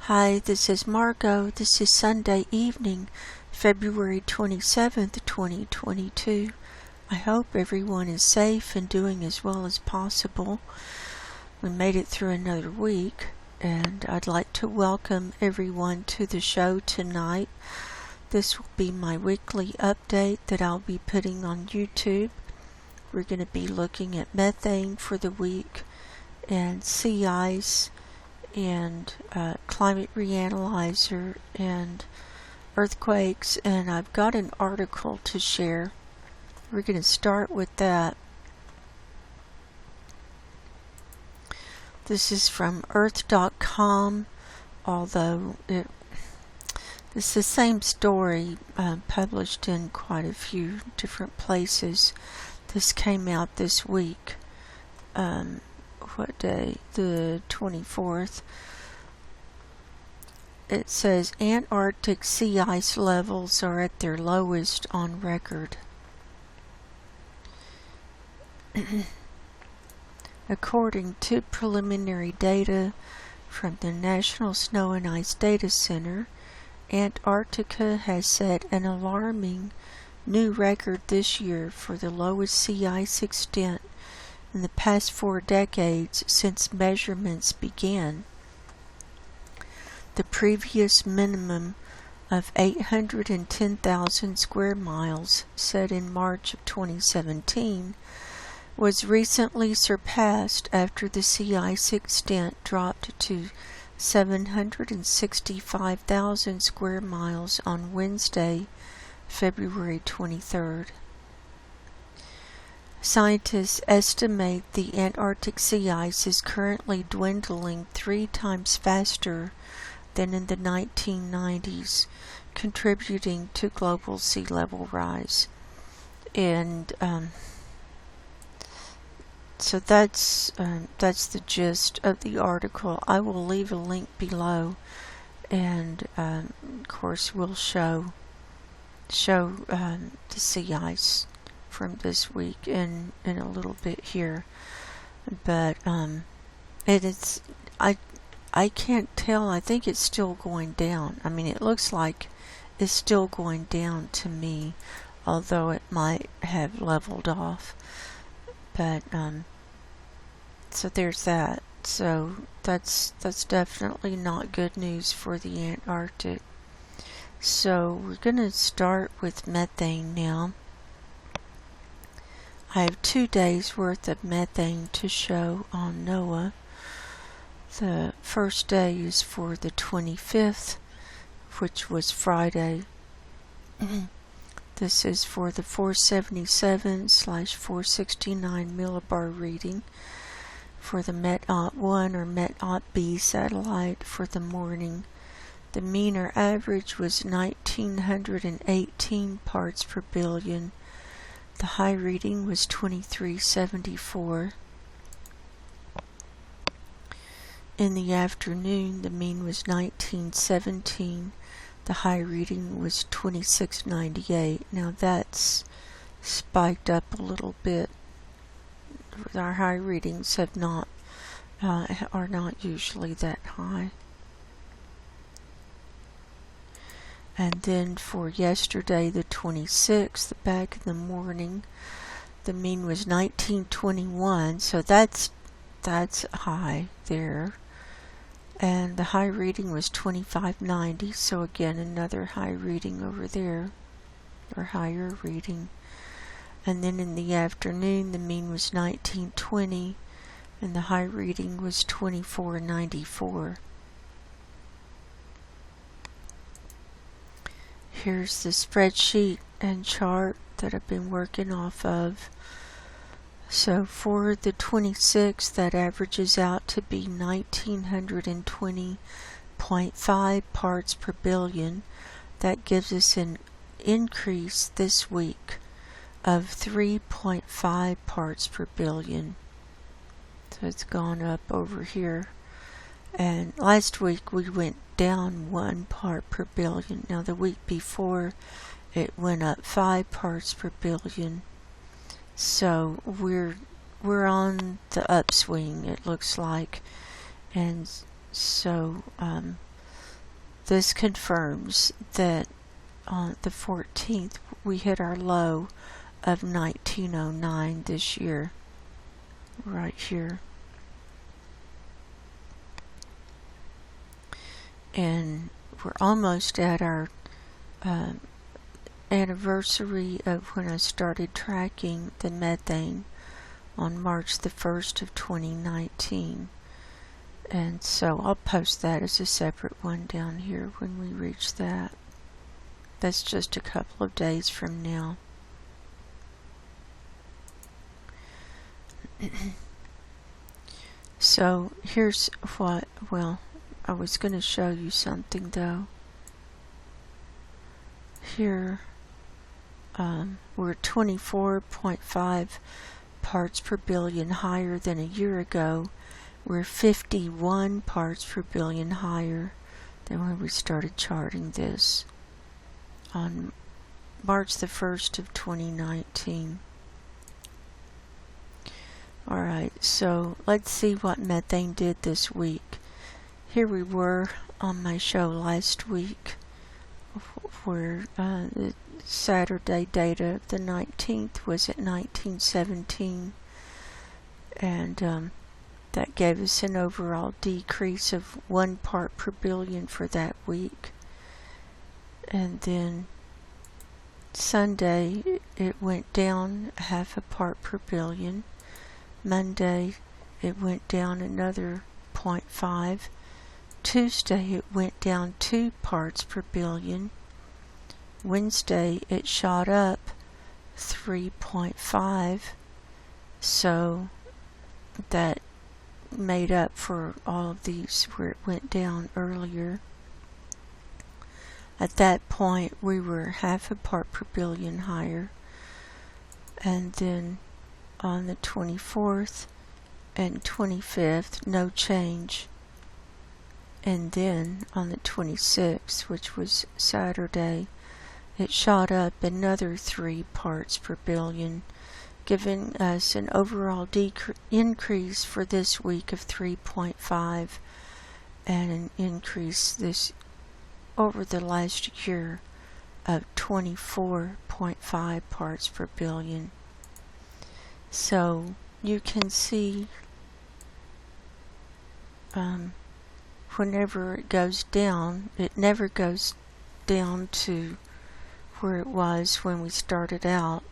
Hi, this is Margo. This is Sunday evening, February 27th, 2022. I hope everyone is safe and doing as well as possible. We made it through another week, and I'd like to welcome everyone to the show tonight. This will be my weekly update that I'll be putting on YouTube. We're going to be looking at methane for the week and sea ice and Climate Reanalyzer and earthquakes, and I've got an article to share. We're going to start with that. This is from earth.com, although it's the same story published in quite a few different places. This came out this week. What day? The 24th. It says Antarctic sea ice levels are at their lowest on record. According to preliminary data from the National Snow and Ice Data Center, Antarctica has set an alarming new record this year for the lowest sea ice extent in the past 4 decades since measurements began. The previous minimum of 810,000 square miles, set in March of 2017, was recently surpassed after the sea ice extent dropped to 765,000 square miles on Wednesday, February 23rd. Scientists estimate the Antarctic sea ice is currently dwindling 3 times faster than in the 1990s, contributing to global sea level rise. And so that's the gist of the article. I will leave a link below, and of course we'll show the sea ice from this week in a little bit here, but I can't tell. I think it's still going down. I mean, it looks like it's still going down to me, although it might have leveled off. But so there's that. So that's definitely not good news for the Antarctic. So we're going to start with methane now. I have 2 days worth of methane to show on NOAA. The first day is for the 25th, which was Friday. This is for the 477/469 millibar reading for the MET-OT-1 or MET-OT-B satellite for the morning. The mean or average was 1918 parts per billion. The high reading was 2374. In the afternoon, the mean was 1917. The high reading was 2698. Now that's spiked up a little bit. Our high readings have are not usually that high. And then for yesterday, the 26th, back in the morning, the mean was 1921, so that's high there. And the high reading was 2590, so again another high reading over there, or higher reading. And then in the afternoon, the mean was 1920, and the high reading was 2494. Here's the spreadsheet and chart that I've been working off of. So for the 26th, that averages out to be 1920.5 parts per billion. That gives us an increase this week of 3.5 parts per billion. So it's gone up over here. And last week we went down 1 part per billion. Now the week before it went up 5 parts per billion. So we're on the upswing, it looks like. And so this confirms that on the 14th we hit our low of 1909 this year, right here. And we're almost at our anniversary of when I started tracking the methane on March the 1st of 2019. And so I'll post that as a separate one down here when we reach that. That's just a couple of days from now. So here's what, well, I was going to show you something though. Here, we're 24.5 parts per billion higher than a year ago. We're 51 parts per billion higher than when we started charting this on March the 1st of 2019. Alright, so let's see what methane did this week. Here we were on my show last week where the Saturday data of the 19th was at 1917, and that gave us an overall decrease of 1 part per billion for that week. And then Sunday it went down 0.5 part per billion. Monday it went down another 0.5. Tuesday it went down 2 parts per billion. Wednesday it shot up 3.5, so that made up for all of these where it went down earlier. At that point we were 0.5 part per billion higher, and then on the 24th and 25th no change, and then on the 26th, which was Saturday, it shot up another 3 parts per billion, giving us an overall increase for this week of 3.5, and an increase this over the last year of 24.5 parts per billion. So you can see whenever it goes down, it never goes down to where it was when we started out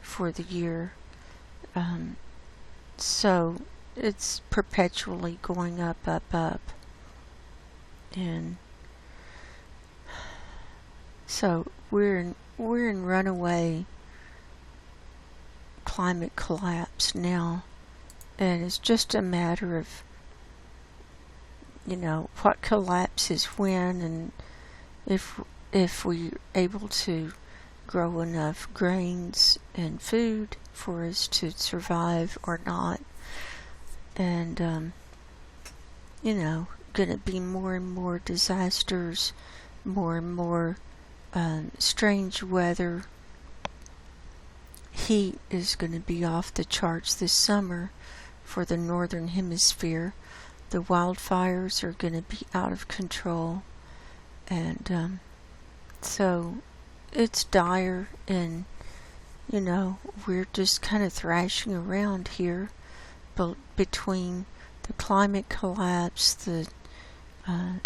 for the year. So it's perpetually going up, up. And so we're in runaway climate collapse now, and it's just a matter of, you know, what collapses when, and if we're able to grow enough grains and food for us to survive or not. And you know, gonna be more and more disasters, more and more strange weather. Heat is going to be off the charts this summer for the northern hemisphere. The wildfires are going to be out of control, and so it's dire, and you know, we're just kind of thrashing around here, but between the climate collapse, the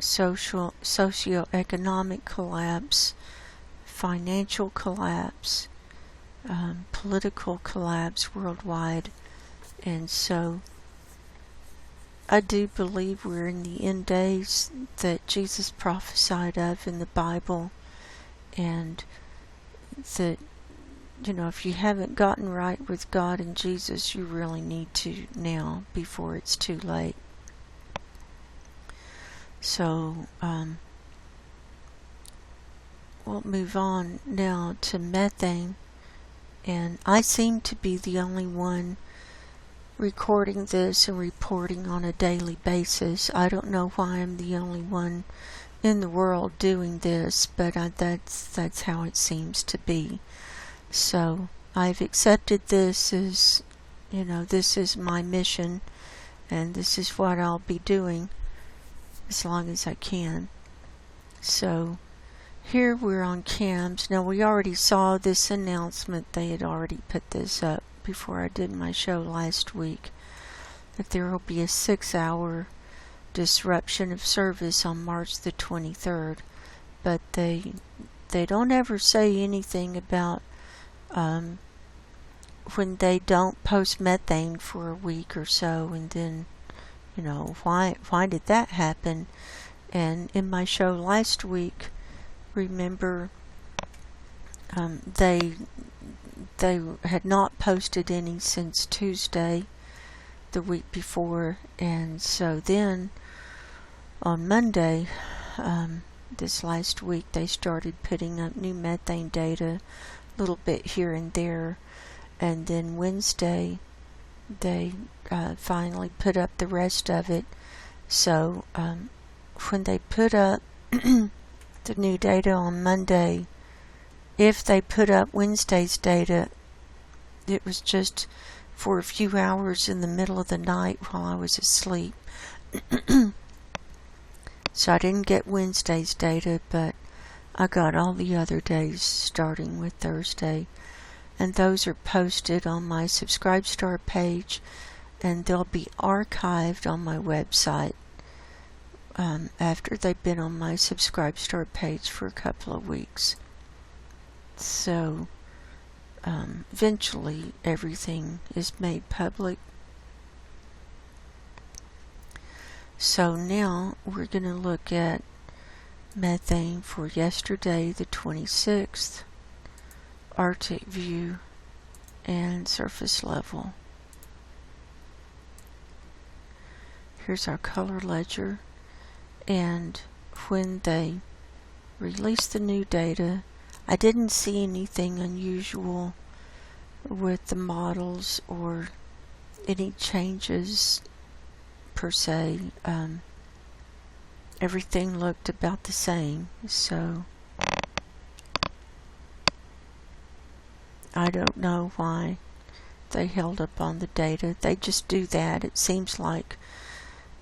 socio-economic collapse, financial collapse, political collapse worldwide. And so I do believe we're in the end days that Jesus prophesied of in the Bible, and that, you know, if you haven't gotten right with God and Jesus, you really need to now before it's too late. So we'll move on now to methane, and I seem to be the only one recording this and reporting on a daily basis. I don't know why I'm the only one in the world doing this, but that's how it seems to be. So I've accepted this as, you know, this is my mission, and this is what I'll be doing as long as I can. So here we're on cams. Now we already saw this announcement. They had already put this up before I did my show last week, that there will be a 6-hour disruption of service on March the 23rd. But they don't ever say anything about when they don't post methane for a week or so, and then, why did that happen? And in my show last week, remember, they had not posted any since Tuesday the week before, and so then on Monday this last week they started putting up new methane data, a little bit here and there, and then Wednesday they finally put up the rest of it. So when they put up the new data on Monday, if they put up Wednesday's data, it was just for a few hours in the middle of the night while I was asleep. So I didn't get Wednesday's data, but I got all the other days starting with Thursday. And those are posted on my Subscribestar page, and they'll be archived on my website after they've been on my Subscribestar page for a couple of weeks. So eventually everything is made public. So now we're going to look at methane for yesterday, the 26th, Arctic view, and surface level. Here's our color ledger, and when they released the new data, I didn't see anything unusual with the models or any changes per se. Everything looked about the same, so I don't know why they held up on the data. They just do that. It seems like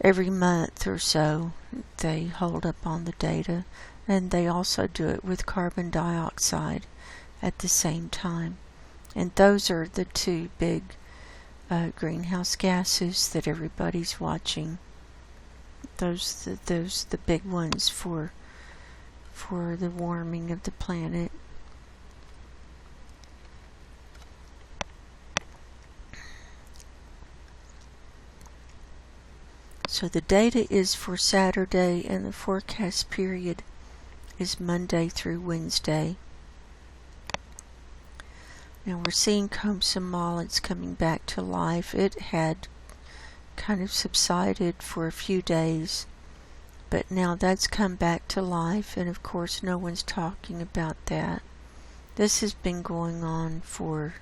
every month or so they hold up on the data, and they also do it with carbon dioxide at the same time. And those are the two big greenhouse gases that everybody's watching. Those the big ones for the warming of the planet. So the data is for Saturday, and the forecast period is Monday through Wednesday. Now we're seeing Comsomol. It's coming back to life. It had kind of subsided for a few days, but now that's come back to life, and of course no one's talking about that. This has been going on for,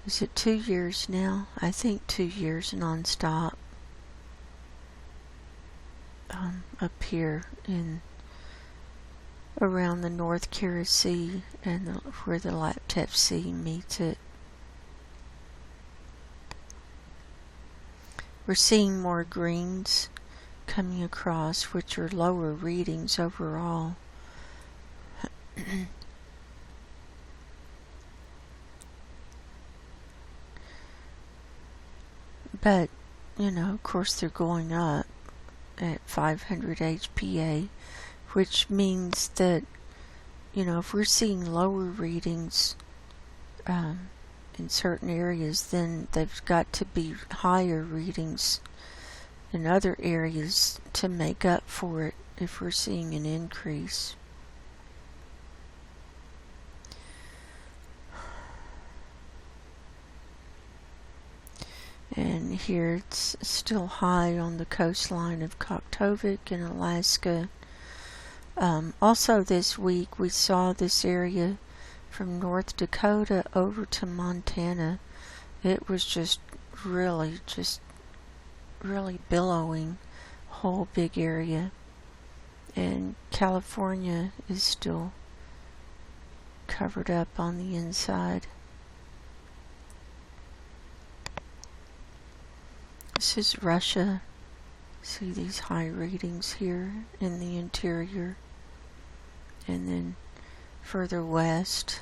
is it 2 years now? I think 2 years non-stop. Up here in around the North Kara Sea and where the Laptev Sea meets it. We're seeing more greens coming across, which are lower readings overall. But, of course they're going up at 500 HPA, which means that, if we're seeing lower readings in certain areas, then they've got to be higher readings in other areas to make up for it if we're seeing an increase. And here it's still high on the coastline of Koktovik in Alaska. Also this week we saw this area from North Dakota over to Montana. It was just really billowing, whole big area. And California is still covered up on the inside. This is Russia. See these high readings here in the interior. and then further west.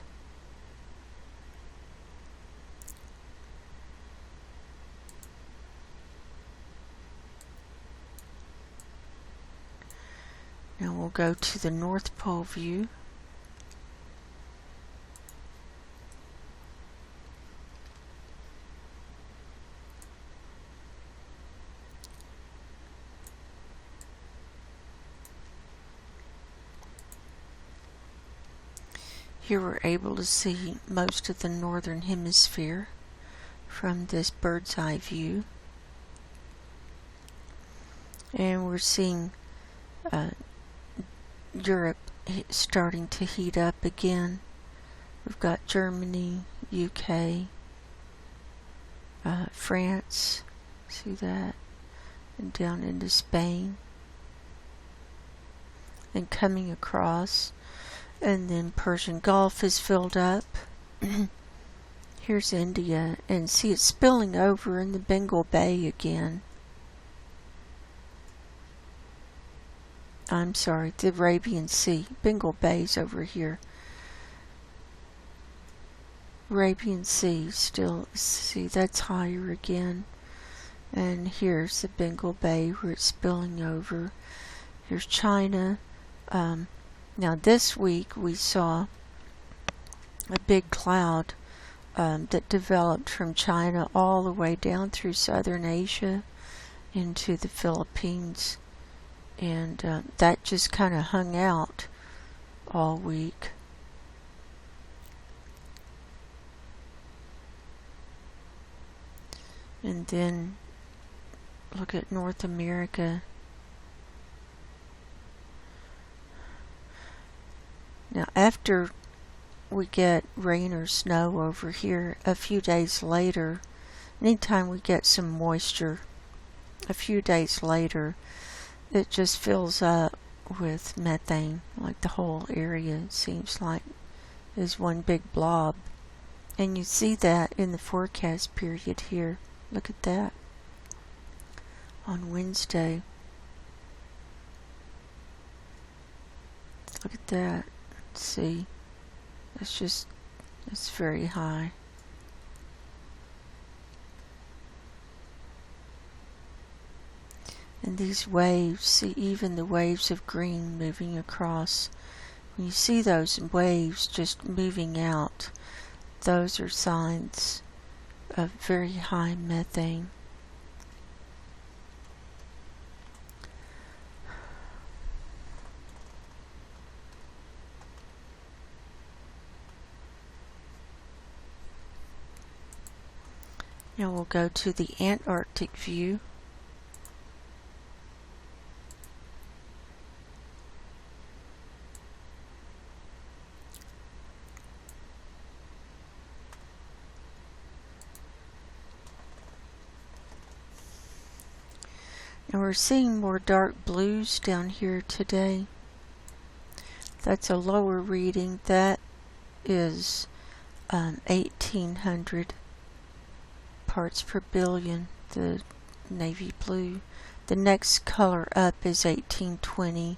Now we'll go to the North Pole view. Here we're able to see most of the northern hemisphere from this bird's eye view. And we're seeing Europe starting to heat up again. We've got Germany, UK, France, see that, and down into Spain, and coming across, and then Persian Gulf is filled up. Here's India, and see it's spilling over in the Bengal Bay again. I'm sorry, the Arabian Sea. Bengal Bay's over here. Arabian Sea still, see, that's higher again. And here's the Bengal Bay where it's spilling over. Here's China. Now this week we saw a big cloud that developed from China all the way down through southern Asia into the Philippines. And that just kind of hung out all week. And then look at North America. Now after we get rain or snow over here, a few days later, anytime we get some moisture, a few days later, it just fills up with methane, like the whole area, it seems like, is one big blob. And you see that in the forecast period here. Look at that. On Wednesday. Look at that. See? It's very high. And these waves, see even the waves of green moving across. When you see those waves just moving out, those are signs of very high methane. Now we'll go to the Antarctic view. And we're seeing more dark blues down here today. That's a lower reading. That is 1800 parts per billion, the navy blue. The next color up is 1820.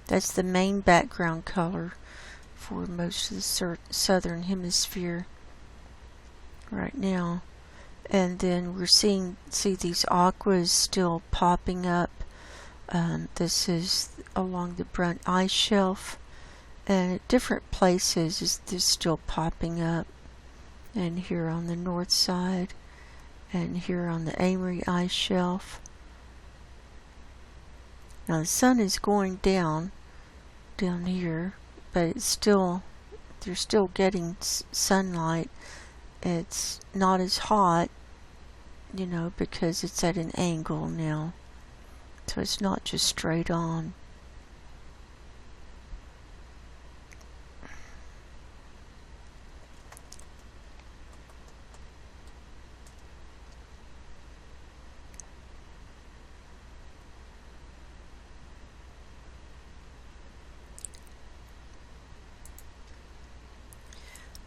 That's the main background color for most of the southern hemisphere right now. And then we're see these aquas still popping up. This is along the Brunt ice shelf, and at different places they're still popping up. And here on the north side, and here on the Amory ice shelf. Now the sun is going down here, but it's still, they're still getting sunlight. It's not as hot, you know, because it's at an angle now. So it's not just straight on.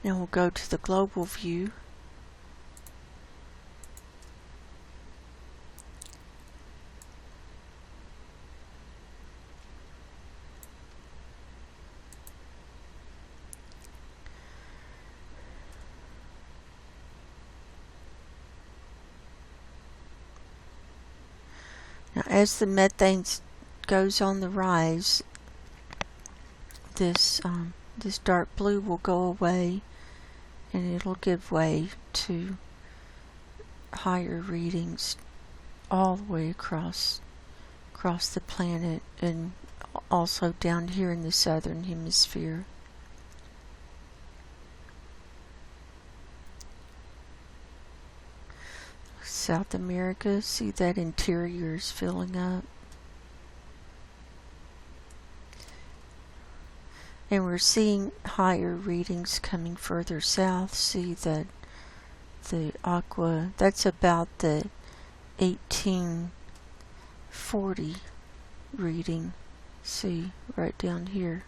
Now we'll go to the global view. as the methane goes on the rise, this dark blue will go away, and it'll give way to higher readings all the way across the planet, and also down here in the southern hemisphere. South America, see that interior is filling up. And we're seeing higher readings coming further south. See that the aqua, that's about the 1840 reading. See, right down here.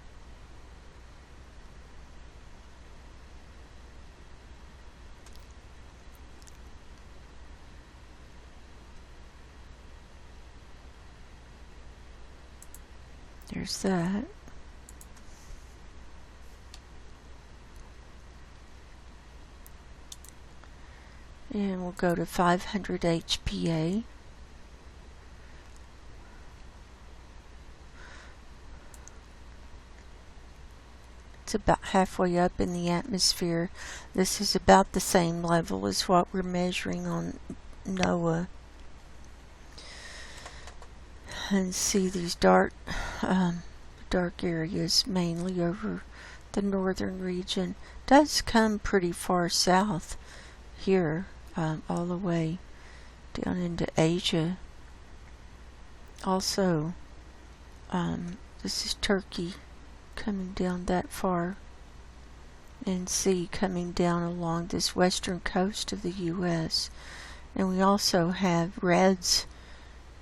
There's that. And we'll go to 500 HPA. It's about halfway up in the atmosphere. This is about the same level as what we're measuring on NOAA. And see these dark areas mainly over the northern region. Does come pretty far south here, all the way down into Asia. Also, this is Turkey coming down that far, and see coming down along this western coast of the U.S. And we also have reds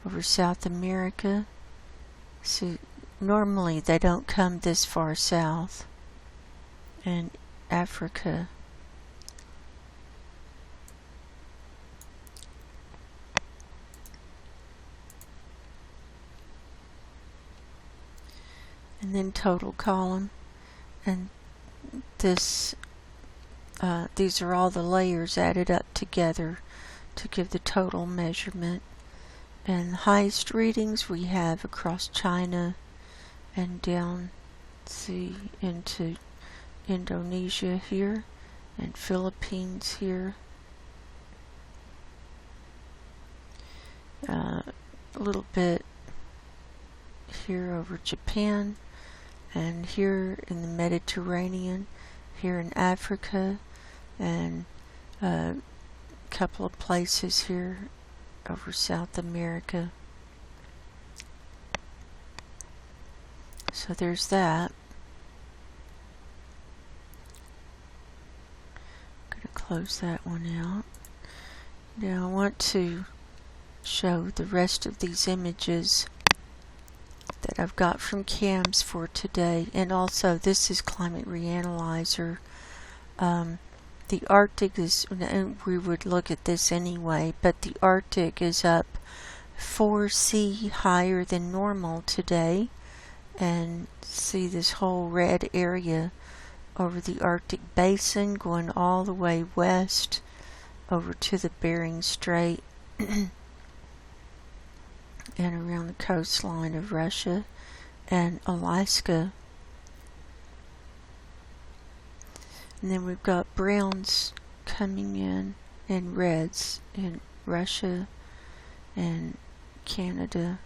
over South America. So normally they don't come this far south. And Africa. And then total column, and this these are all the layers added up together to give the total measurement. And the highest readings we have across China and down, see, into Indonesia here, and Philippines here. A little bit here over Japan, and here in the Mediterranean, here in Africa, and a couple of places here over South America. So there's that. I'm going to close that one out. Now I want to show the rest of these images that I've got from CAMS for today. And also, this is Climate Reanalyzer. The Arctic is, and we would look at this anyway, but the Arctic is up 4°C higher than normal today. And see this whole red area over the Arctic Basin going all the way west over to the Bering Strait and around the coastline of Russia and Alaska. And then we've got browns coming in and reds in Russia and Canada.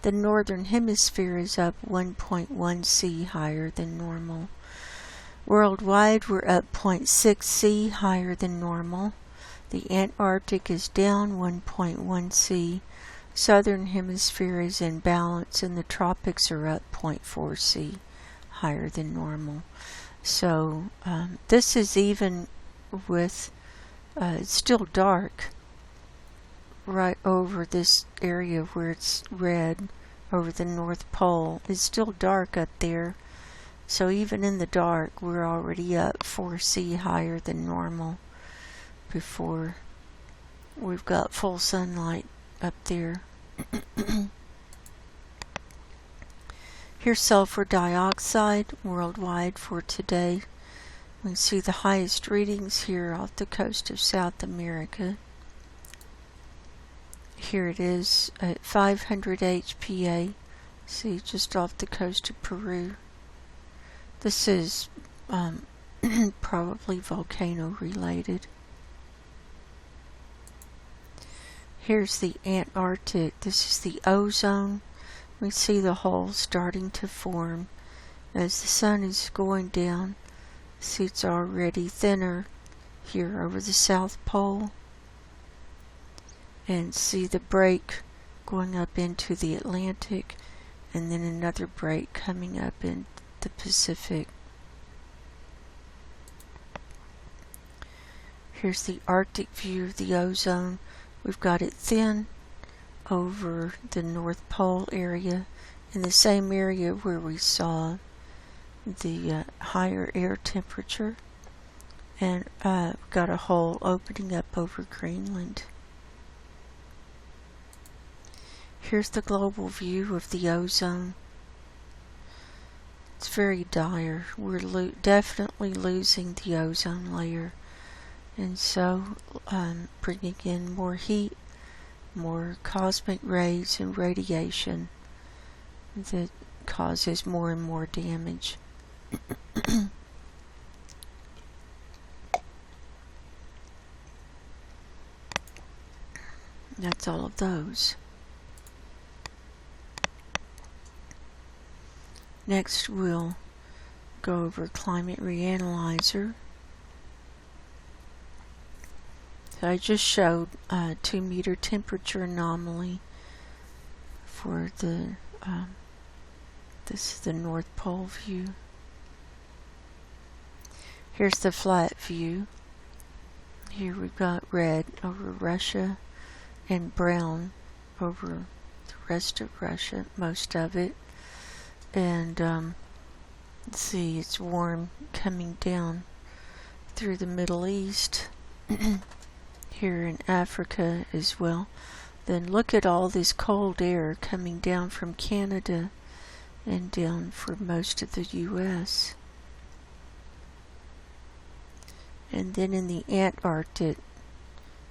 The northern hemisphere is up 1.1°C higher than normal. Worldwide, we're up 0.6°C higher than normal. The Antarctic is down 1.1°C. Southern hemisphere is in balance, and the tropics are up 0.4°C higher than normal. So this is even with, it's still dark right over this area where it's red over the North Pole. It's still dark up there. So even in the dark, we're already up 4°C higher than normal before we've got full sunlight up there. Here's sulfur dioxide worldwide for today. We can see the highest readings here off the coast of South America. Here it is at 500 HPA. See, just off the coast of Peru. This is probably volcano related. Here's the Antarctic. This is the ozone. We see the hole starting to form as the sun is going down. See, it's already thinner here over the South Pole. And see the break going up into the Atlantic, and then another break coming up in the Pacific. Here's the Arctic view of the ozone. We've got it thin over the North Pole area, in the same area where we saw the higher air temperature, and got a hole opening up over Greenland. Here's the global view of the ozone. It's very dire. We're definitely losing the ozone layer, and so bringing in more heat, more cosmic rays and radiation that causes more and more damage. That's all of those. Next we'll go over Climate Reanalyzer. So I just showed 2 meter temperature anomaly for the this is the North Pole view. Here's the flat view. Here we've got red over Russia and brown over the rest of Russia, most of it. And let's see, it's warm coming down through the Middle East, here in Africa as well. Then look at all this cold air coming down from Canada and down for most of the US. And then in the Antarctic,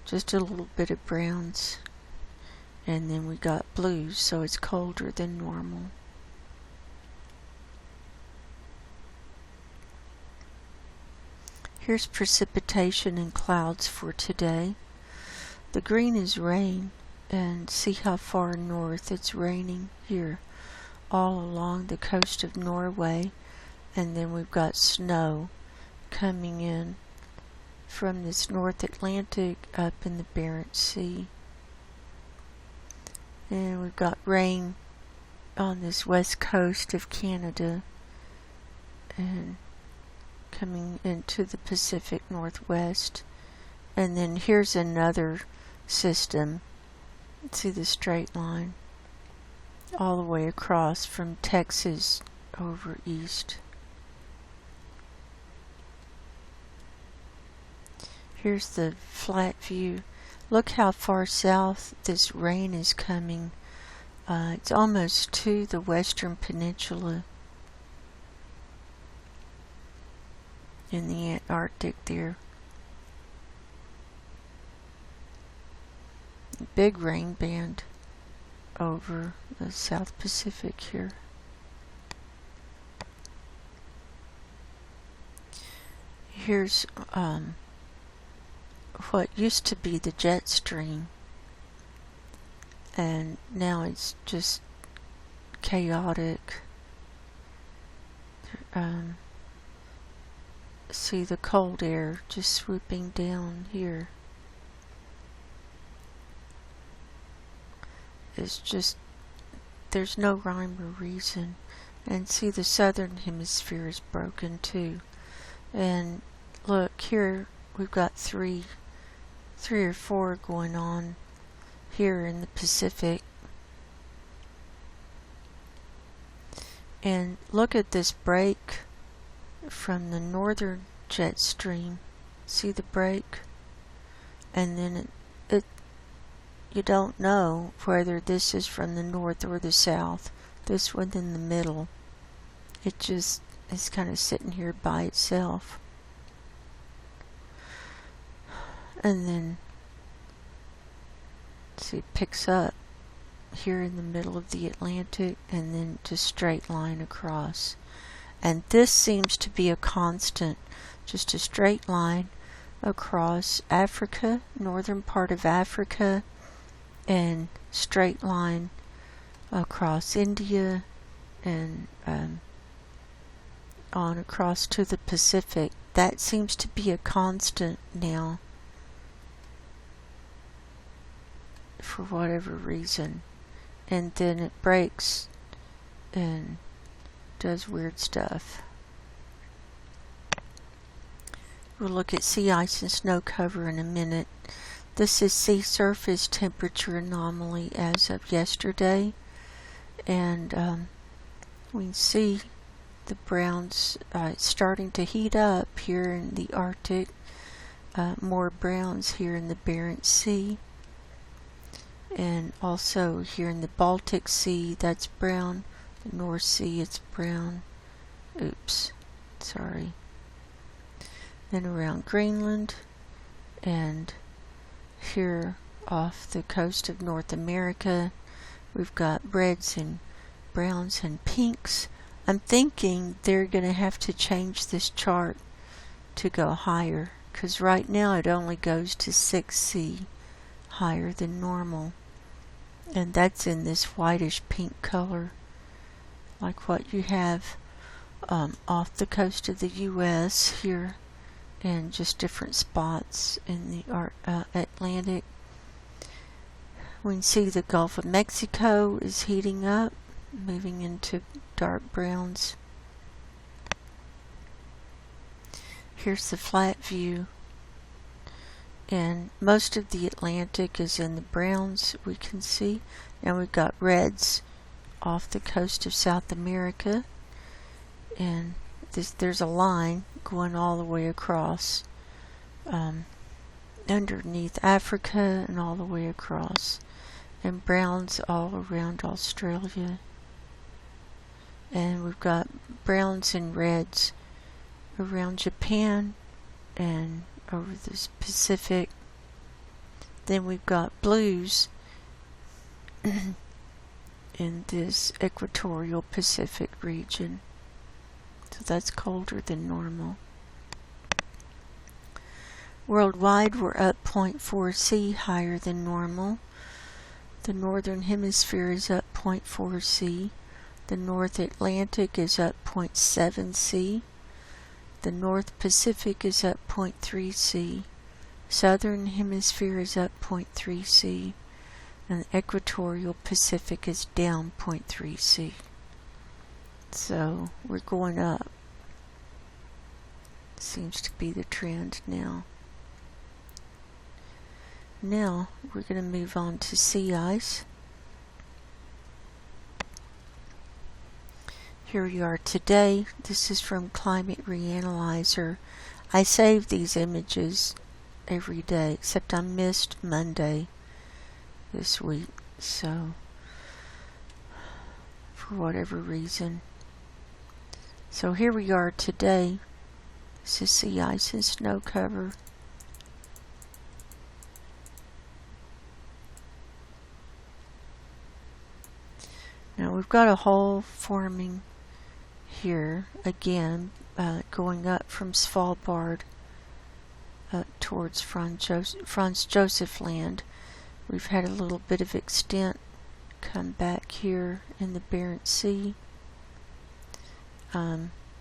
just a little bit of browns. And then we got blues, so it's colder than normal. Here's precipitation and clouds for today. The green is rain, and see how far north it's raining here, all along the coast of Norway. And then we've got snow coming in from this North Atlantic up in the Barents Sea. And we've got rain on this west coast of Canada and coming into the Pacific Northwest. And then here's another system. See the straight line all the way across from Texas over east. Here's the flat view. Look how far south this rain is coming. It's almost to the Western Peninsula in the Antarctic there. Big rain band over the South Pacific here. Here's what used to be the jet stream, and now it's just chaotic. See the cold air just swooping down here. It's just, there's no rhyme or reason. And see, the southern hemisphere is broken too. And look here, we've got three or four going on here in the Pacific. And look at this break from the northern jet stream. See the break? And then you don't know whether this is from the north or the south. This one in the middle, it just is kind of sitting here by itself. And then See, it picks up here in the middle of the Atlantic and then just straight line across. And this seems to be a constant, just a straight line across Africa, northern part of Africa, and straight line across India and on across to the Pacific. That seems to be a constant now for whatever reason. And then it breaks and does weird stuff. We'll look at sea ice and snow cover in a minute. This is sea surface temperature anomaly as of yesterday, and we can see the browns starting to heat up here in the Arctic, more browns here in the Barents Sea, and also here in the Baltic Sea that's brown, the North Sea it's brown, oops, sorry. Then around Greenland, and here off the coast of North America we've got reds and browns and pinks. I'm thinking they're going to have to change this chart to go higher, because right now it only goes to 6C higher than normal, and that's in this whitish pink color like what you have off the coast of the US here, and just different spots in the Atlantic. We can see the Gulf of Mexico is heating up, moving into dark browns. Here's the flat view, and most of the Atlantic is in the browns, we can see. Now we've got reds off the coast of South America, and there's a line going all the way across underneath Africa and all the way across, and browns all around Australia. And we've got browns and reds around Japan and over the Pacific. Then we've got blues in this equatorial Pacific region. So that's colder than normal. Worldwide, we're up 0.4°C higher than normal. The northern hemisphere is up 0.4°C. The North Atlantic is up 0.7°C. The North Pacific is up 0.3°C. Southern hemisphere is up 0.3°C. And the equatorial Pacific is down 0.3°C. So we're going up. Seems to be the trend now. Now we're going to move on to sea ice. Here we are today. This is from Climate Reanalyzer. I save these images every day, except I missed Monday this week, so for whatever reason. So here we are today. This is sea ice and snow cover. Now we've got a hole forming here again, going up from Svalbard towards Franz Josef Land. We've had a little bit of extent come back here in the Barents Sea.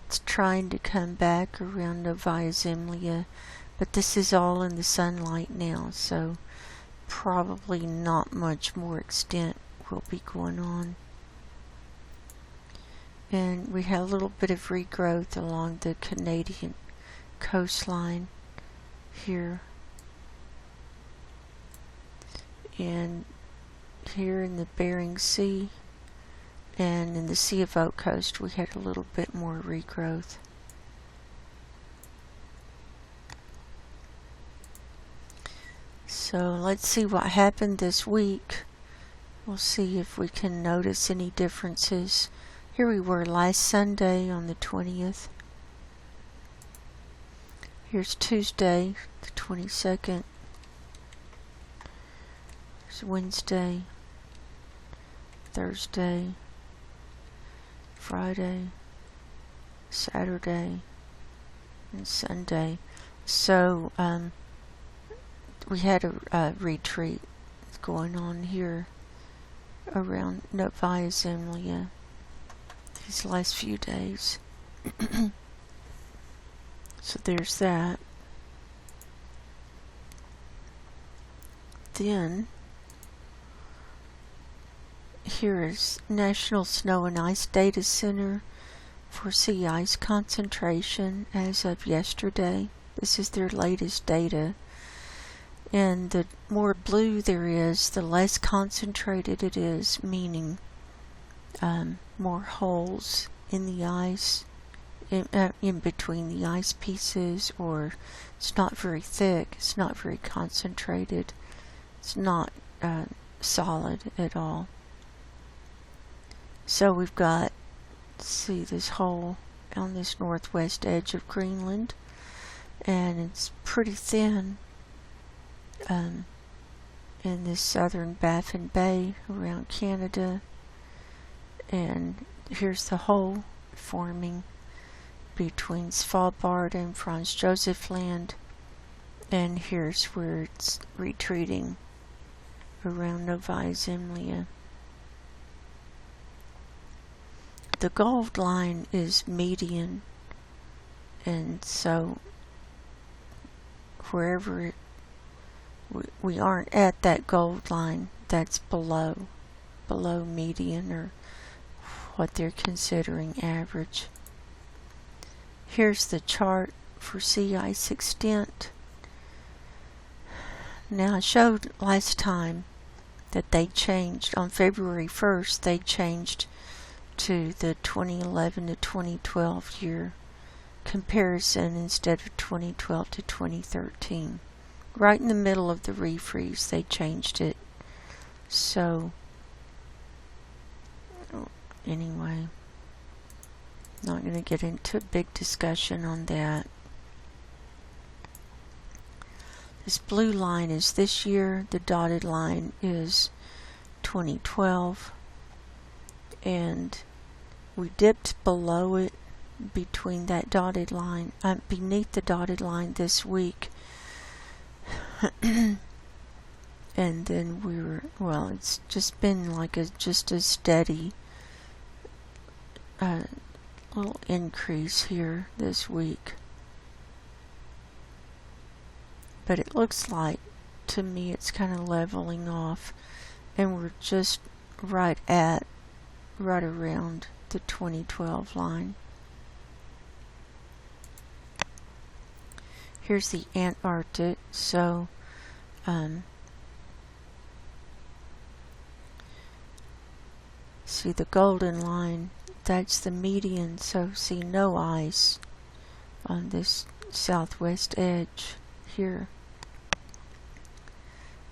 It's trying to come back around Novaya Zemlya, but this is all in the sunlight now, so probably not much more extent will be going on. And we have a little bit of regrowth along the Canadian coastline here. And here in the Bering Sea and in the Sea of Okhotsk we had a little bit more regrowth. So let's see what happened this week. We'll see if we can notice any differences. Here we were last Sunday on the 20th. Here's Tuesday, the 22nd. It's Wednesday, Thursday, Friday, Saturday, and Sunday. So we had a retreat going on here around Novaya Zemlya these last few days. So there's that. Then here is National Snow and Ice Data Center for sea ice concentration as of yesterday. This is their latest data. And the more blue there is, the less concentrated it is, meaning more holes in the ice, in between the ice pieces, or it's not very thick, it's not very concentrated, it's not solid at all. So we've got, see this hole on this northwest edge of Greenland, and it's pretty thin in this southern Baffin Bay around Canada, and here's the hole forming between Svalbard and Franz Josef Land, and here's where it's retreating around Novaya Zemlya. The gold line is median, and so wherever we aren't at that gold line, that's below median, or what they're considering average. Here's the chart for sea ice extent. Now I showed last time that they changed on February 1st, they changed to the 2011 to 2012 year comparison instead of 2012 to 2013. Right in the middle of the refreeze they changed it. So anyway, not going to get into a big discussion on that. This blue line is this year, the dotted line is 2012, and we dipped below it between that dotted line, beneath the dotted line this week. And then we were, well, it's just been like just a steady little increase here this week. But it looks like, to me, it's kind of leveling off, and we're just right around the 2012 line. Here's the Antarctic, so see the golden line, that's the median, so see no ice on this southwest edge here.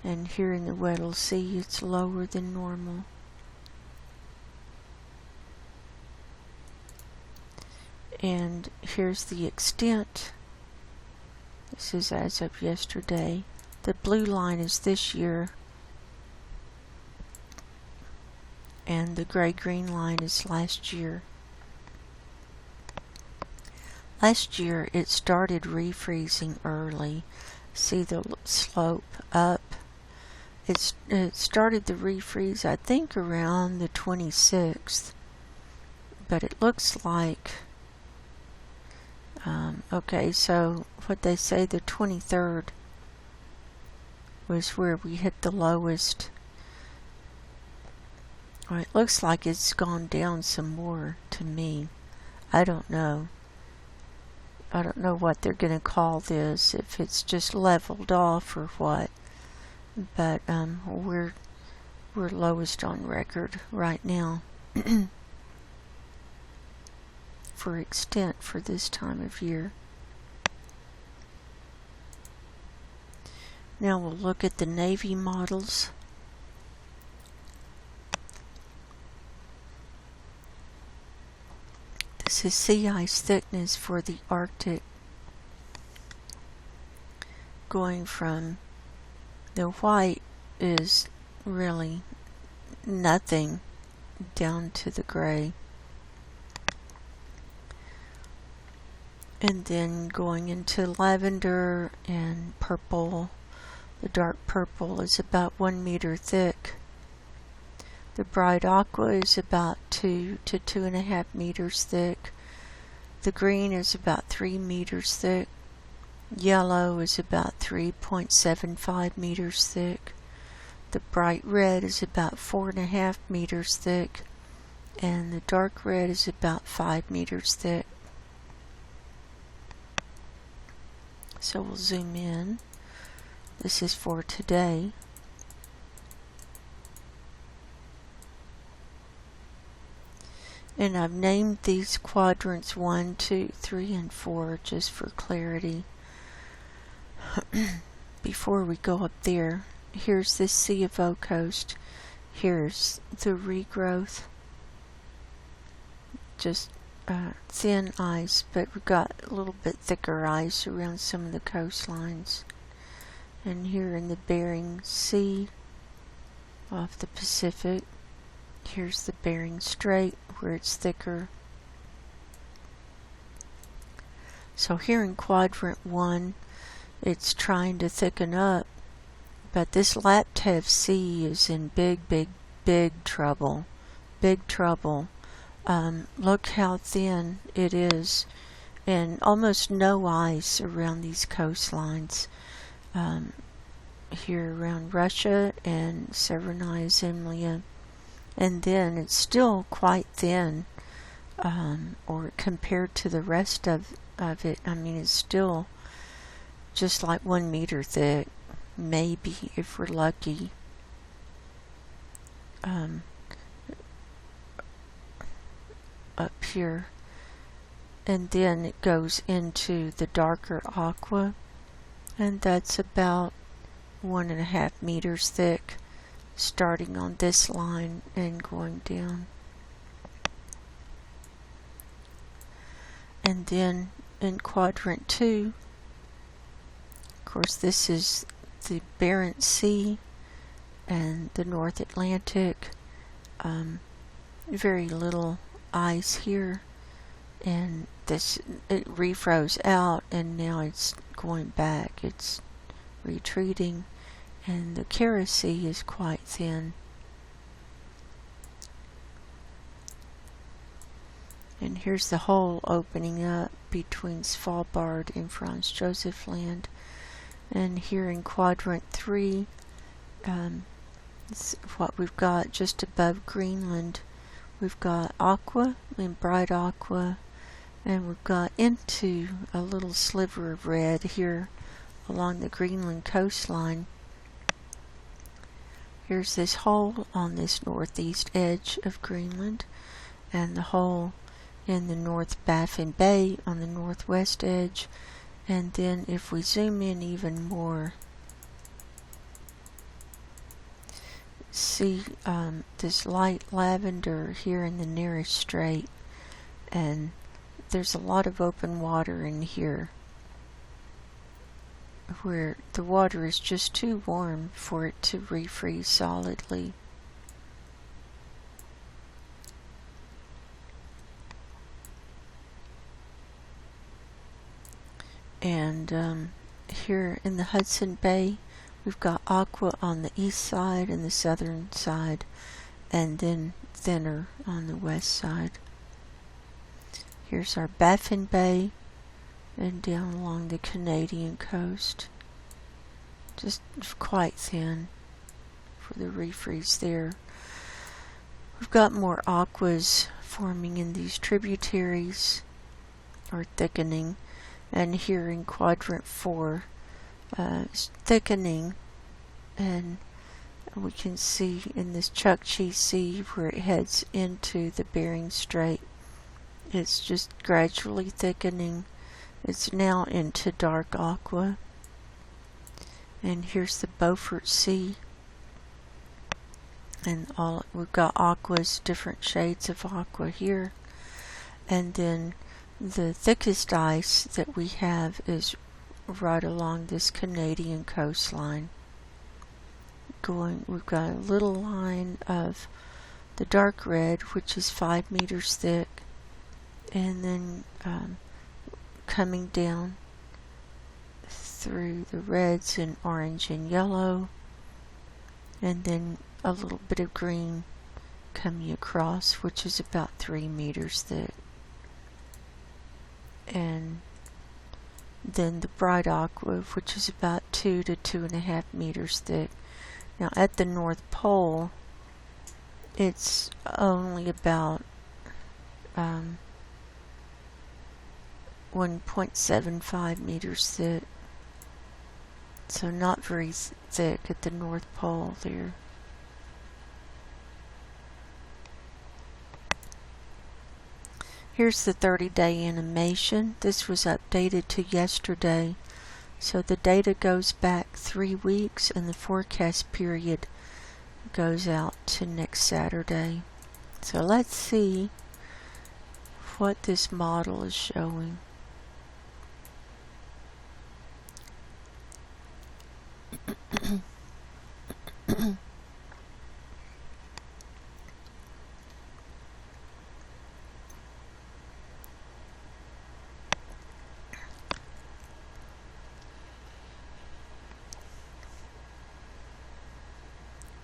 And here in the Weddell Sea, it's lower than normal. And here's the extent. This is as of yesterday. The blue line is this year, and the gray-green line is last year. Last year it started refreezing early. See the slope up? It started the refreeze, I think, around the 26th, but it looks like okay, so what they say, the 23rd was where we hit the lowest. Well, it looks like it's gone down some more to me. I don't know. I don't know what they're going to call this, if it's just leveled off or what. But we're lowest on record right now for extent for this time of year. Now we'll look at the Navy models. This is sea ice thickness for the Arctic, going from the white is really nothing down to the gray. And then going into lavender and purple, the dark purple is about 1 meter thick. The bright aqua is about 2 to 2.5 meters thick. The green is about 3 meters thick. Yellow is about 3.75 meters thick. The bright red is about 4.5 meters thick. And the dark red is about 5 meters thick. So we'll zoom in. This is for today. And I've named these quadrants 1, 2, 3, and 4 just for clarity. Before we go up there, here's this Sea of O coast. Here's the regrowth. Just thin ice, but we've got a little bit thicker ice around some of the coastlines. And here in the Bering Sea off the Pacific, here's the Bering Strait where it's thicker. So here in quadrant 1, it's trying to thicken up, but this Laptev Sea is in big trouble. Big trouble. Look how thin it is, and almost no ice around these coastlines. Here around Russia and Severnaya Zemlya, and then it's still quite thin, or compared to the rest of it, I mean, it's still just like 1 meter thick, maybe if we're lucky. Up here, and then it goes into the darker aqua, and that's about 1.5 meters thick, starting on this line and going down. And then in quadrant 2, of course, this is the Barents Sea and the North Atlantic. Very little ice here, and this, it refroze out, and now it's going back. It's retreating, and the Kara Sea is quite thin. And here's the hole opening up between Svalbard and Franz Josef Land. And here in quadrant 3, it's what we've got just above Greenland. We've got aqua and bright aqua, and we've got into a little sliver of red here along the Greenland coastline. Here's this hole on this northeast edge of Greenland, and the hole in the North Baffin Bay on the northwest edge. And then if we zoom in even more, see this light lavender here in the Nares Strait, and there's a lot of open water in here where the water is just too warm for it to refreeze solidly. And here in the Hudson Bay, we've got aqua on the east side and the southern side, and then thinner on the west side. Here's our Baffin Bay, and down along the Canadian coast. Just quite thin for the refreeze there. We've got more aquas forming in these tributaries, or thickening, and here in quadrant 4, it's thickening, and we can see in this Chukchi Sea where it heads into the Bering Strait, it's just gradually thickening. It's now into dark aqua. And here's the Beaufort Sea, and we've got aquas, different shades of aqua here. And then the thickest ice that we have is right along this Canadian coastline. we've got a little line of the dark red, which is 5 meters thick, and then coming down through the reds and orange and yellow, and then a little bit of green coming across, which is about 3 meters thick. And then the bright aqua, which is about 2 to 2.5 meters thick. Now at the North Pole, it's only about 1.75 meters thick. So not very thick at the North Pole there. Here's the 30-day animation. This was updated to yesterday. So the data goes back 3 weeks and the forecast period goes out to next Saturday. So let's see what this model is showing.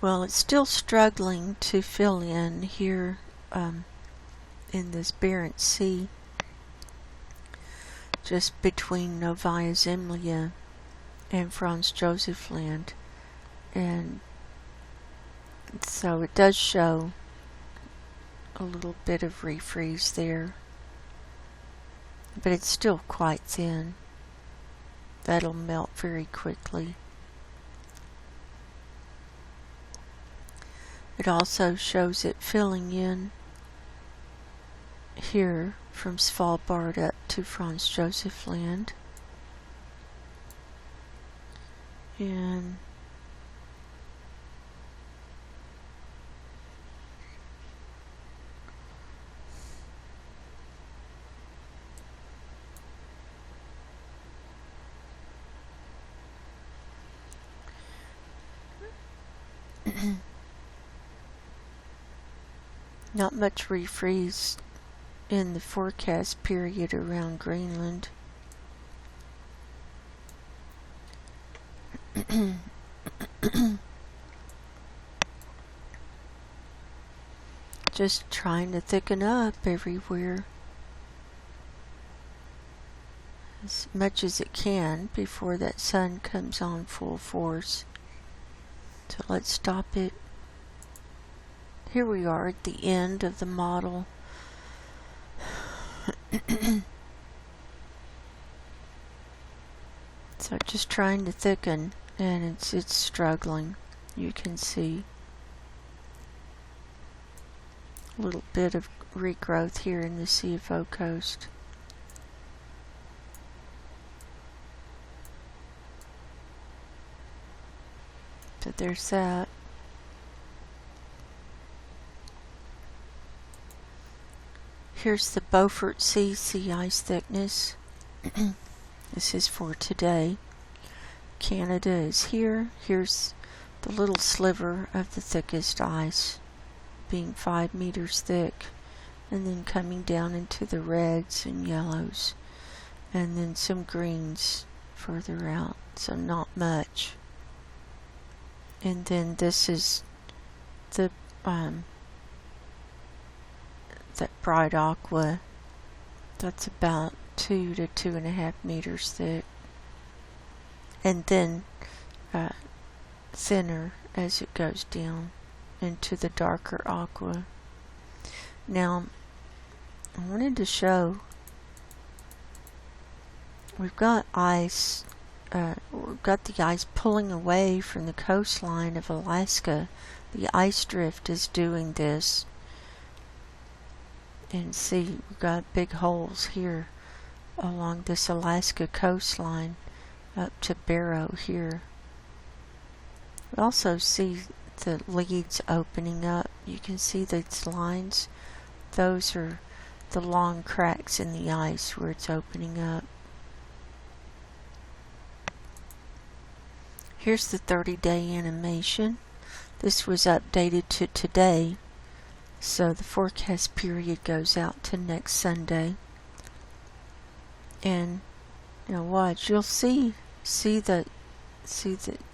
Well, it's still struggling to fill in here in this Barents Sea, just between Novaya Zemlya and Franz Josef Land, and so it does show a little bit of refreeze there, but it's still quite thin. That'll melt very quickly. It also shows it filling in here from Svalbard up to Franz Josef Land. And not much refreeze in the forecast period around Greenland. Just trying to thicken up everywhere as much as it can before that sun comes on full force. So let's stop it. Here we are at the end of the model. So just trying to thicken, and it's struggling. You can see a little bit of regrowth here in the CFO coast. So there's that. Here's the Beaufort Sea sea ice thickness. This is for today. Canada is here. Here's the little sliver of the thickest ice, being 5 meters thick, and then coming down into the reds and yellows, and then some greens further out, so not much. And then this is the that bright aqua. That's about 2 to 2.5 meters thick, and then thinner as it goes down into the darker aqua. Now, I wanted to show we've got ice. We've got the ice pulling away from the coastline of Alaska. The ice drift is doing this. And see, we've got big holes here along this Alaska coastline up to Barrow here. We also see the leads opening up. You can see these lines. Those are the long cracks in the ice where it's opening up. Here's the 30-day animation. This was updated to today, so the forecast period goes out to next Sunday. And watch, you'll see the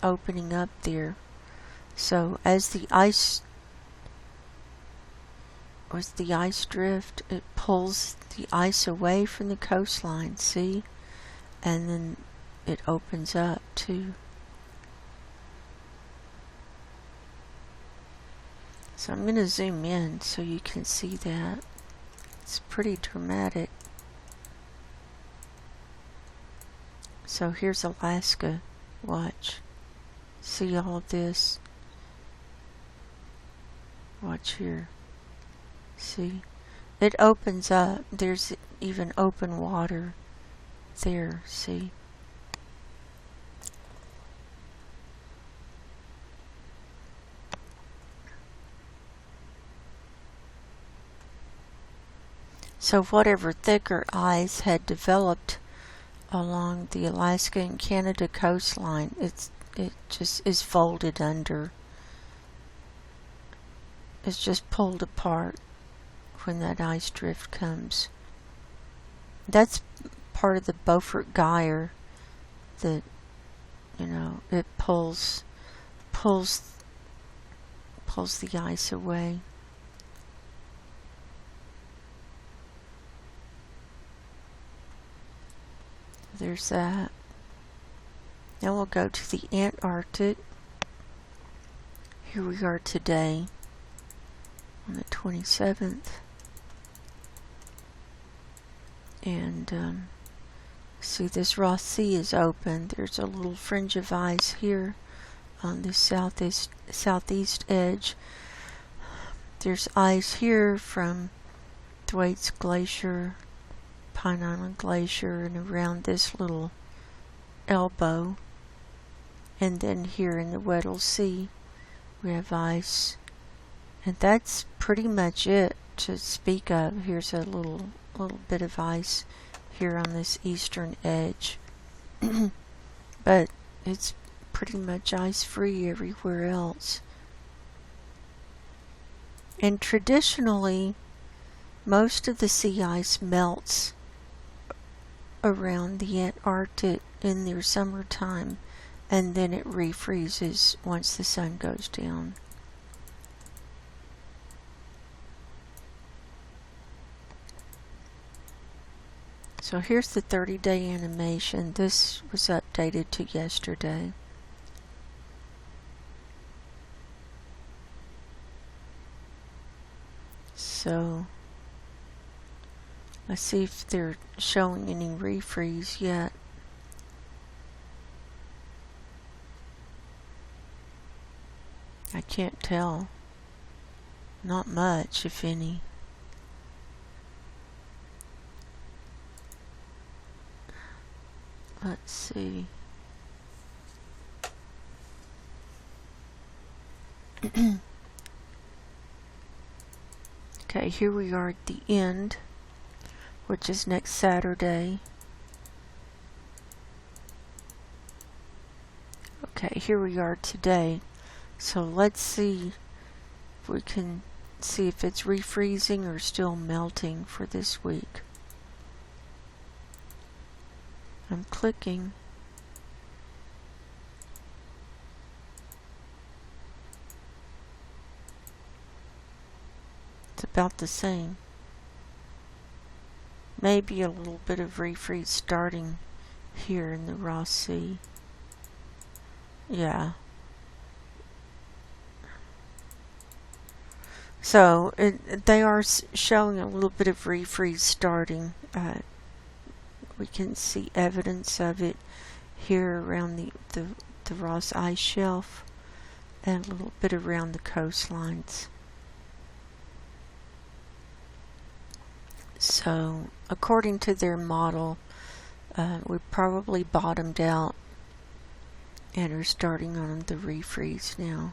opening up there. So as the ice drift, it pulls the ice away from the coastline, see? And then it opens up too. So I'm going to zoom in so you can see that. It's pretty dramatic. So here's Alaska. Watch. See all of this? Watch here. See? It opens up. There's even open water there. See? So whatever thicker ice had developed along the Alaska and Canada coastline, it just is folded under. It's just pulled apart when that ice drift comes. That's part of the Beaufort gyre that, it pulls the ice away. There's that. Now we'll go to the Antarctic. Here we are today on the 27th. And see, this Ross Sea is open. There's a little fringe of ice here on the southeast edge. There's ice here from Thwaites Glacier, Pine Island Glacier, and around this little elbow. And then here in the Weddell Sea we have ice. And that's pretty much it to speak of. Here's a little bit of ice here on this eastern edge. But it's pretty much ice-free everywhere else. And traditionally, most of the sea ice melts around the Antarctic in their summertime, and then it refreezes once the sun goes down. So here's the 30-day animation. This was updated to yesterday. So let's see if they're showing any refreeze yet. I can't tell. Not much, if any. Let's see. Okay, here we are at the end, which is next Saturday. Okay, here we are today. So let's see if we can see if it's refreezing or still melting for this week. I'm clicking. It's about the same. Maybe a little bit of refreeze starting here in the Ross Sea. Yeah. So they are showing a little bit of refreeze starting. We can see evidence of it here around the Ross ice shelf and a little bit around the coastlines. So according to their model, we probably bottomed out and are starting on the refreeze now.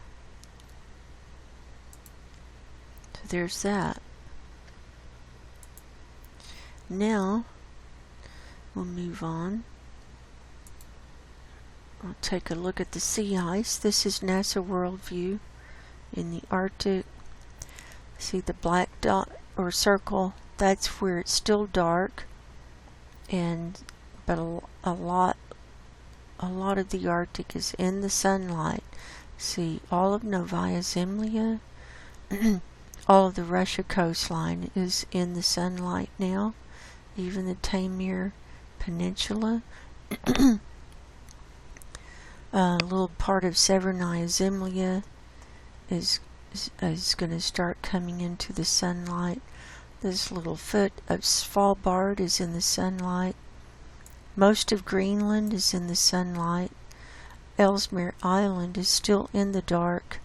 So there's that. Now we'll move on. We'll take a look at the sea ice. This is NASA Worldview in the Arctic. See the black dot or circle? That's where it's still dark, but a lot of the Arctic is in the sunlight. See, all of Novaya Zemlya, all of the Russia coastline is in the sunlight now. Even the Taimyr Peninsula. A little part of Severnaya Zemlya is going to start coming into the sunlight. This little foot of Svalbard is in the sunlight. Most of Greenland is in the sunlight. Ellesmere Island is still in the dark,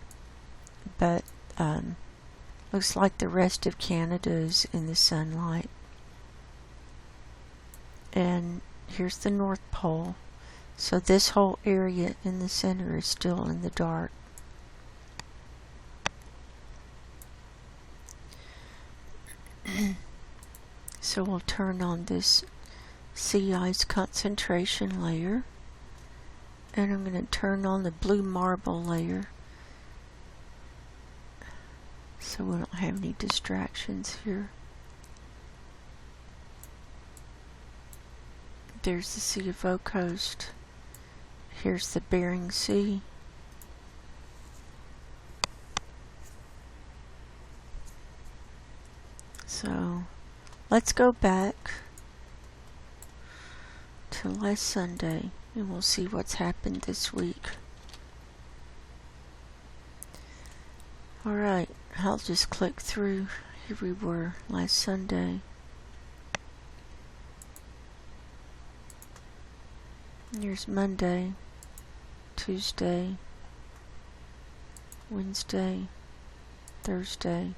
but looks like the rest of Canada is in the sunlight. And here's the North Pole. So this whole area in the center is still in the dark. So we'll turn on this sea ice concentration layer, and I'm going to turn on the blue marble layer so we don't have any distractions here. There's the Sea of Okhotsk. Here's the Bering Sea. So let's go back to last Sunday and we'll see what's happened this week. Alright, I'll just click through. Here we were last Sunday. Here's Monday, Tuesday, Wednesday, Thursday.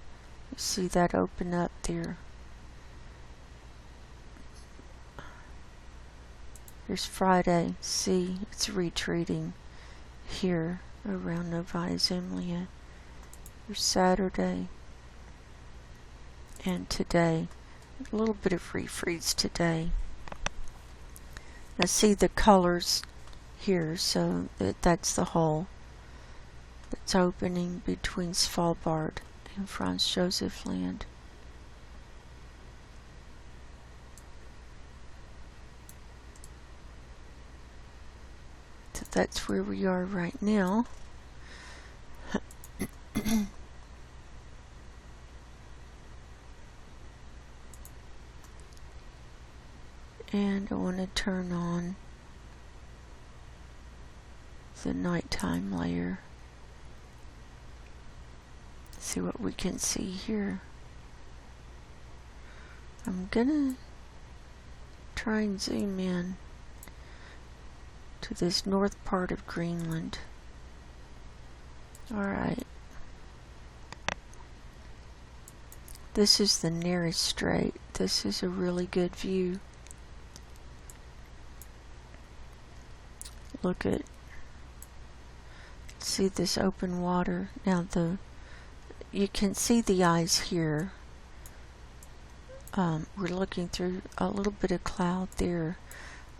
You see that open up there. Here's Friday. See, it's retreating here around Novaya Zemlya. Here's Saturday. And today. A little bit of refreeze today. Now see the colors here, so that's the hole that's opening between Svalbard and Franz Josef Land. So that's where we are right now. And I want to turn on the nighttime layer. See what we can see here. I'm gonna try and zoom in to this north part of Greenland. Alright. This is the nearest strait. This is a really good view. Look at, see this open water. Now you can see the ice here. We're looking through a little bit of cloud there.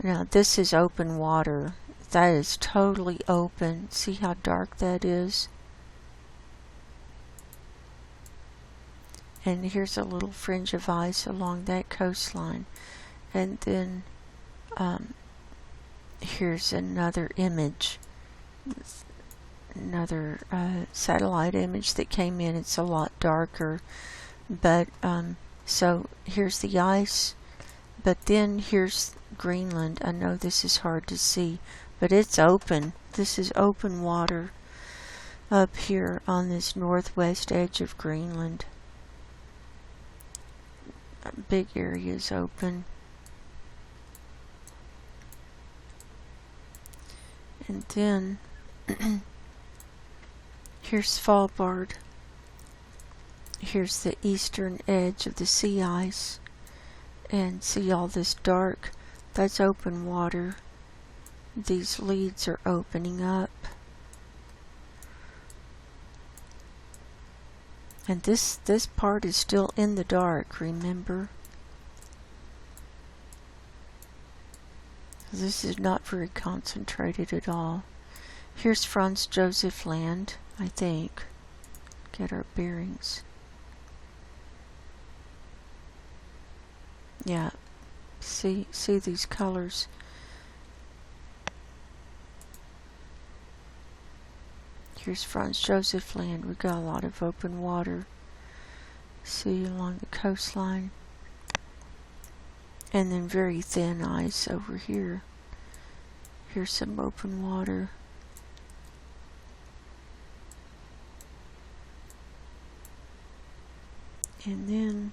Now this is open water. That is totally open. See how dark that is? And here's a little fringe of ice along that coastline. And then here's another image, another satellite image that came in. It's a lot darker, but so here's the ice, but then here's Greenland. I know this is hard to see, but it's open. This is open water up here on this northwest edge of Greenland. Big areas open. And then here's Svalbard. Here's the eastern edge of the sea ice. And see all this dark? That's open water. These leads are opening up. And this part is still in the dark, remember? This is not very concentrated at all. Here's Franz Josef Land, I think. get our bearings. Yeah, see these colors. Here's Franz Josef Land. We got a lot of open water. See, along the coastline. And then very thin ice over here. Here's some open water. And then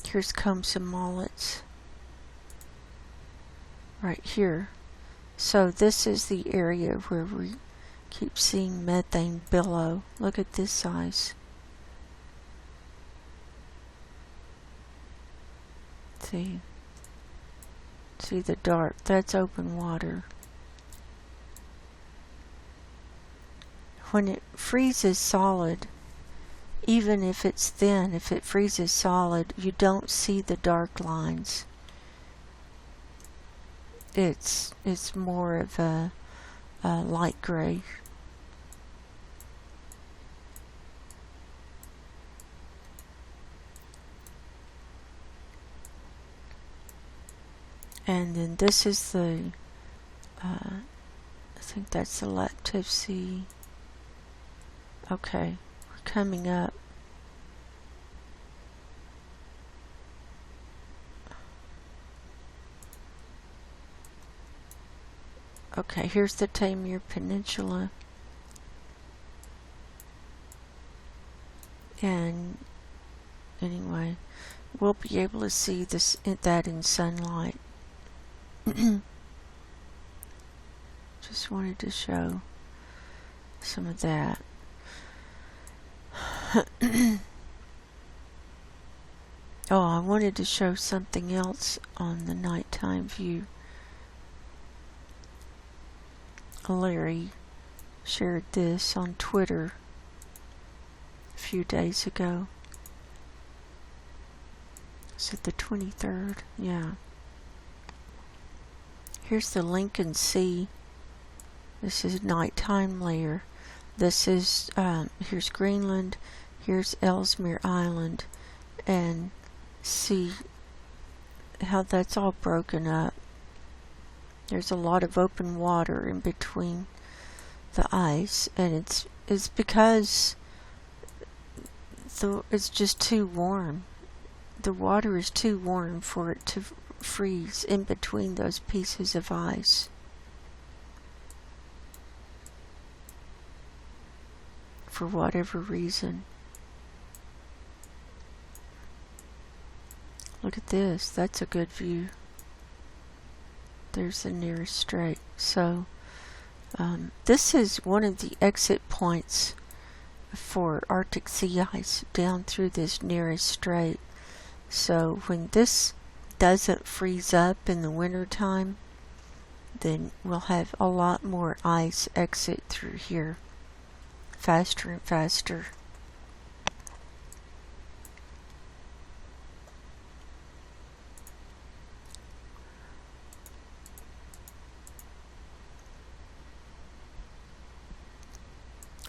here's combs and mullets right here. So this is the area where we keep seeing methane billow. Look at this size. See the dark, that's open water. When it freezes solid, even if it's thin, if it freezes solid, you don't see the dark lines. It's more of a light gray. And then this is the, I think that's the Laptev Sea. Okay, we're coming up. Okay, here's the Taimyr Peninsula. And anyway, we'll be able to see that in sunlight. Just wanted to show some of that. Oh, I wanted to show something else on the nighttime view. Larry shared this on Twitter a few days ago. Is it the 23rd? Yeah. Here's the Lincoln Sea. This is nighttime layer. This is, here's Greenland, here's Ellesmere Island, and see how that's all broken up. There's a lot of open water in between the ice, and it's because it's just too warm. The water is too warm for it to freeze in between those pieces of ice. For whatever reason. Look at this. That's a good view. There's the nearest strait. So this is one of the exit points for Arctic sea ice down through this nearest strait. So when this doesn't freeze up in the winter time, then we'll have a lot more ice exit through here, faster and faster.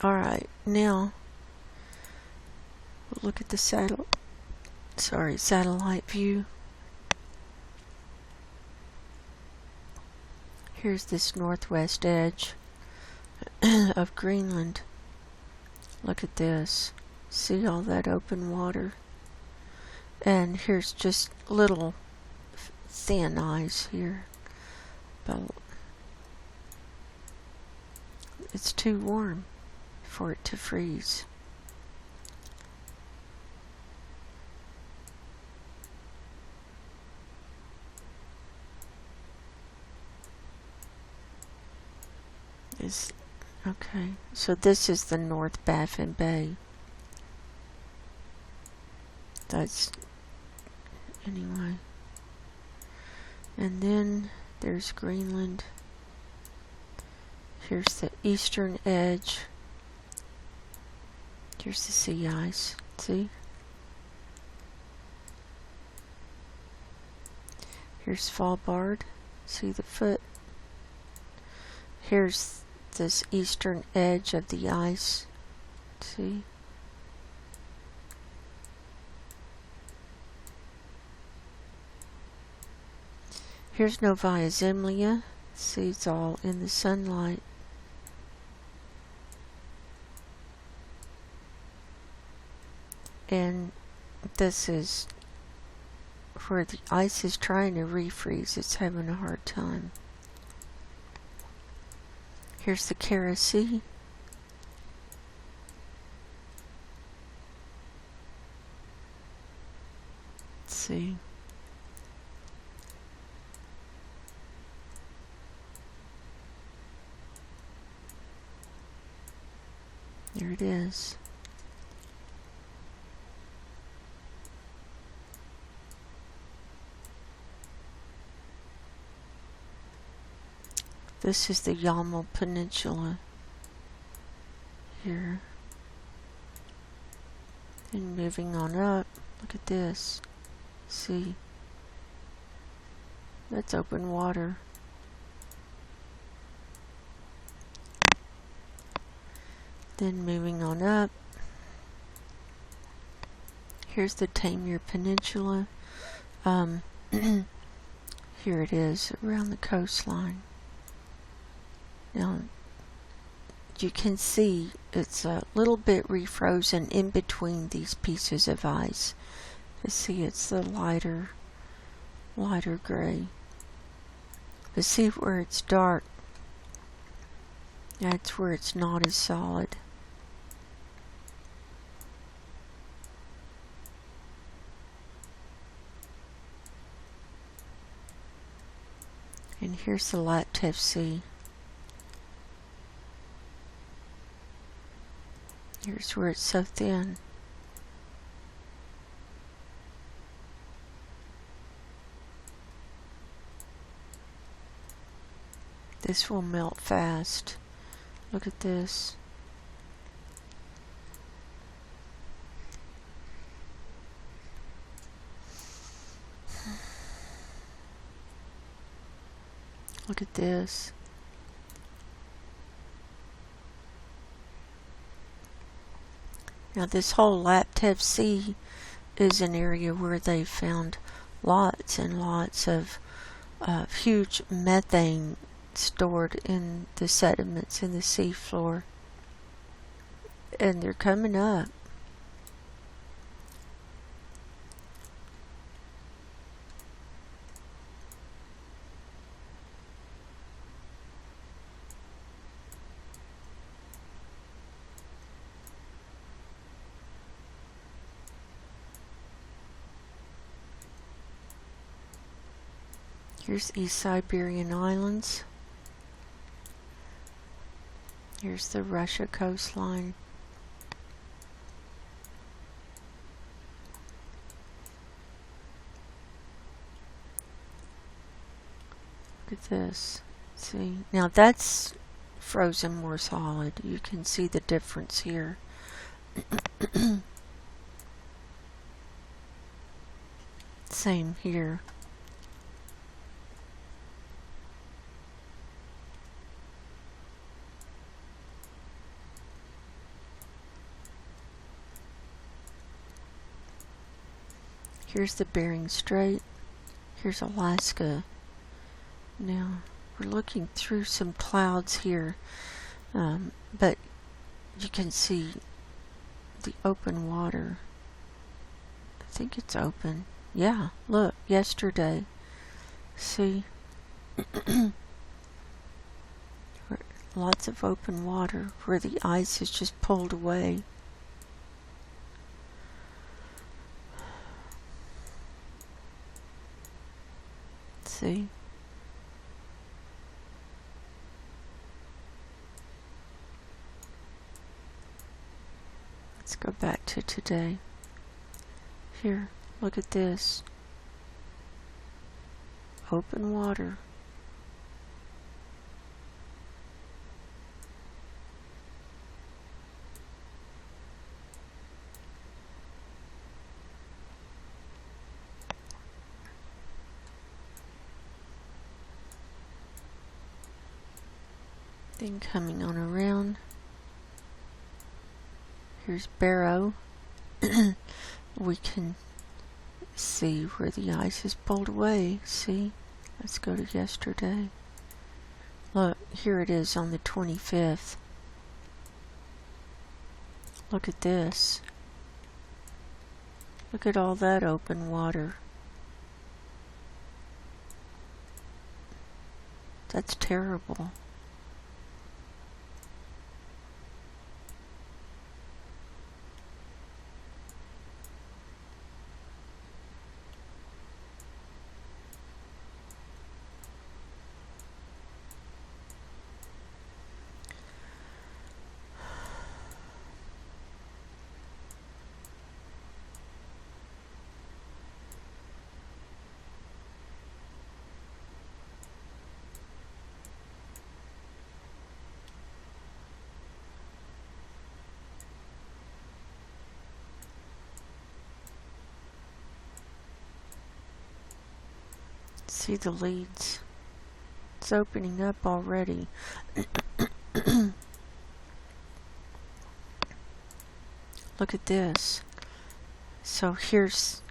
Alright, now we'll look at the satellite view. Here's this northwest edge of Greenland. Look at this. See all that open water? And here's just little thin ice here. But it's too warm for it to freeze. Okay, so this is the North Baffin Bay. That's anyway. And then there's Greenland. Here's the eastern edge. Here's the sea ice. See? Here's Svalbard. See the foot? Here's this eastern edge of the ice. See? Here's Novaya Zemlya. See, it's all in the sunlight. And this is where the ice is trying to refreeze. It's having a hard time. Here's the Kara Sea. Let's see. There it is. This is the Yamal Peninsula here. And moving on up, look at this. See? That's open water. Then moving on up, here's the Taimyr Peninsula. Here it is around the coastline. Now you can see it's a little bit refrozen in between these pieces of ice. You see it's the lighter gray. But see where it's dark, that's where it's not as solid. And here's the Laptev Sea. Here's where it's so thin. This will melt fast. Look at this. Look at this. Now this whole Laptev Sea is an area where they've found lots and lots of huge methane stored in the sediments in the seafloor. And they're coming up. Here's East Siberian Islands. Here's the Russia coastline. Look at this. See? Now that's frozen more solid. You can see the difference here. Same here. Here's the Bering Strait. Here's Alaska. Now, we're looking through some clouds here, but you can see the open water. I think it's open. Yeah, look, yesterday. See? Lots of open water where the ice is just pulled away. See? Let's go back to today. Here, look at this. Open water. Then coming on around, here's Barrow. We can see where the ice is pulled away. See? Let's go to yesterday. Look, here it is on the 25th. Look at this. Look at all that open water. That's terrible. See the leads. It's opening up already. Look at this. So here's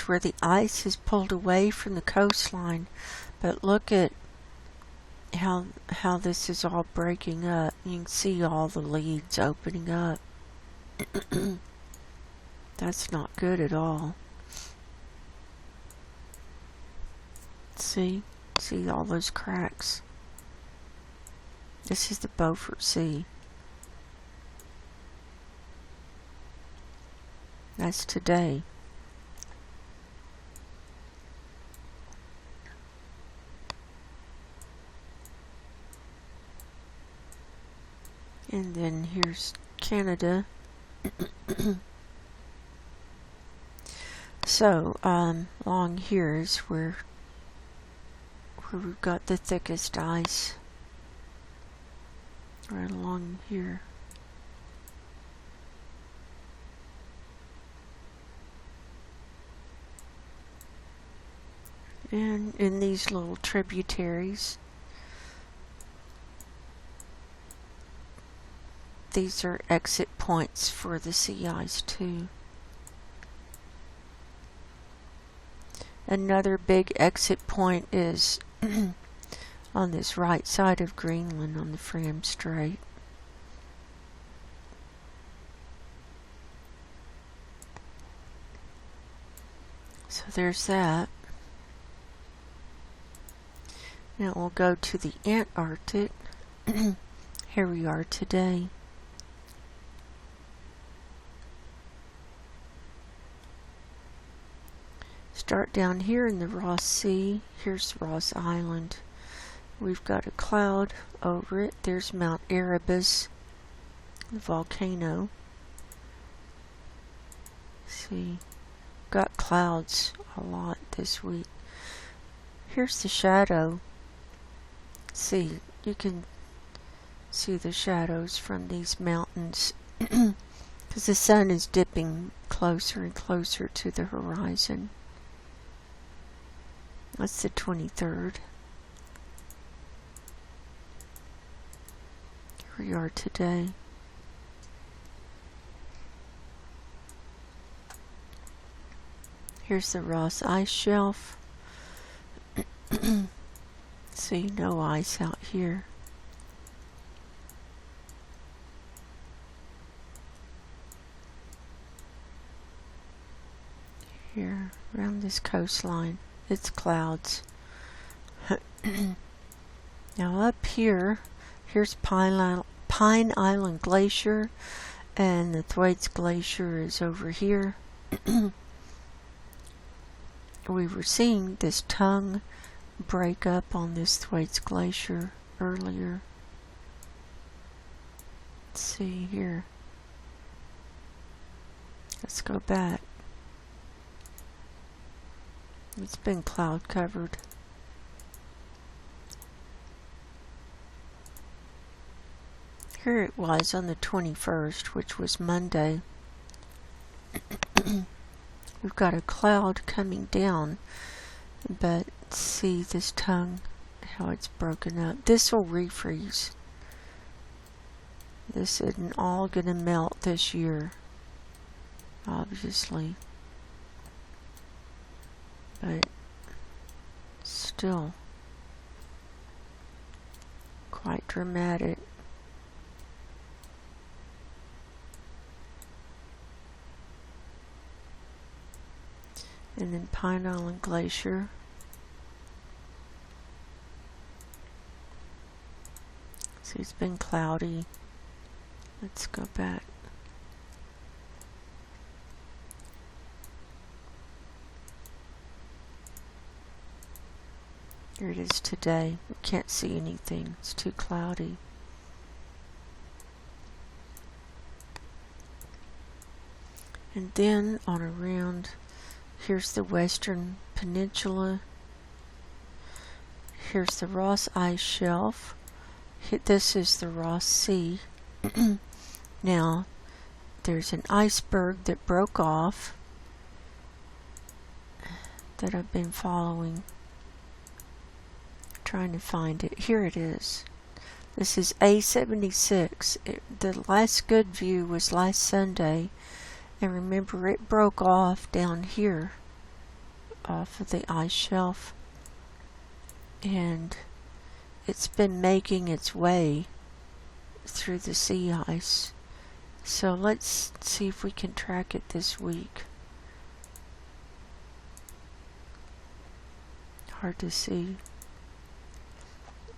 where the ice is pulled away from the coastline, but look at how this is all breaking up. You can see all the leads opening up. That's not good at all. See all those cracks. This is the Beaufort Sea. That's today. And then here's Canada. So, along here is where we've got the thickest ice. Right along here. And in these little tributaries, these are exit points for the sea ice too. Another big exit point is on this right side of Greenland on the Fram Strait. So there's that. Now we'll go to the Antarctic. Here we are today. Start down here in the Ross Sea. Here's Ross Island. We've got a cloud over it. There's Mount Erebus, the volcano. See, got clouds a lot this week. Here's the shadow. See, you can see the shadows from these mountains because the sun is dipping closer and closer to the horizon. That's the 23rd. Here we are today. Here's the Ross Ice Shelf. See, no ice out here. Here, around this coastline. It's clouds. Now up here, here's Pine Island Glacier, and the Thwaites Glacier is over here. We were seeing this tongue break up on this Thwaites Glacier earlier. Let's see here. Let's go back. It's been cloud covered. Here it was on the 21st, which was Monday. We've got a cloud coming down But see this tongue, how it's broken up. This will refreeze. This isn't all gonna melt this year, obviously. But still quite dramatic. And then Pine Island Glacier. See, it's been cloudy. Let's go back. Here it is today. We can't see anything. It's too cloudy. And then on around, here's the Western Peninsula. Here's the Ross Ice Shelf. This is the Ross Sea. Now, there's an iceberg that broke off that I've been following. Trying to find it. Here it is. This is A76. The last good view was last Sunday. And remember, it broke off down here off of the ice shelf. And it's been making its way through the sea ice. So let's see if we can track it this week. Hard to see.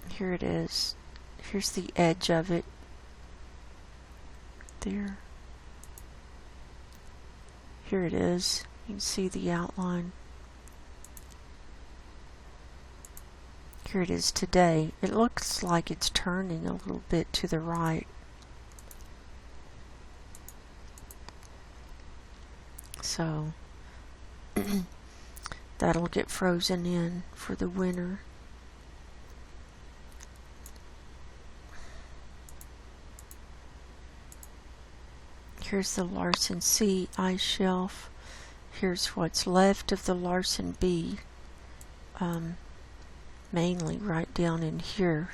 Here it is. Here's the edge of it. There. Here it is. You can see the outline. Here it is today. It looks like it's turning a little bit to the right. So that'll get frozen in for the winter. Here's the Larsen C ice shelf. Here's what's left of the Larsen B. Mainly right down in here.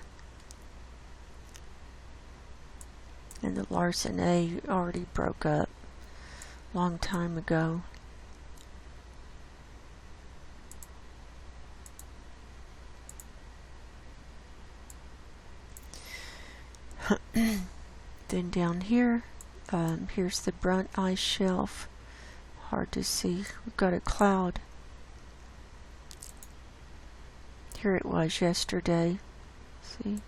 And the Larsen A already broke up a long time ago. Then down here, here's the Brunt ice shelf. Hard to see. We've got a cloud. Here it was yesterday. See?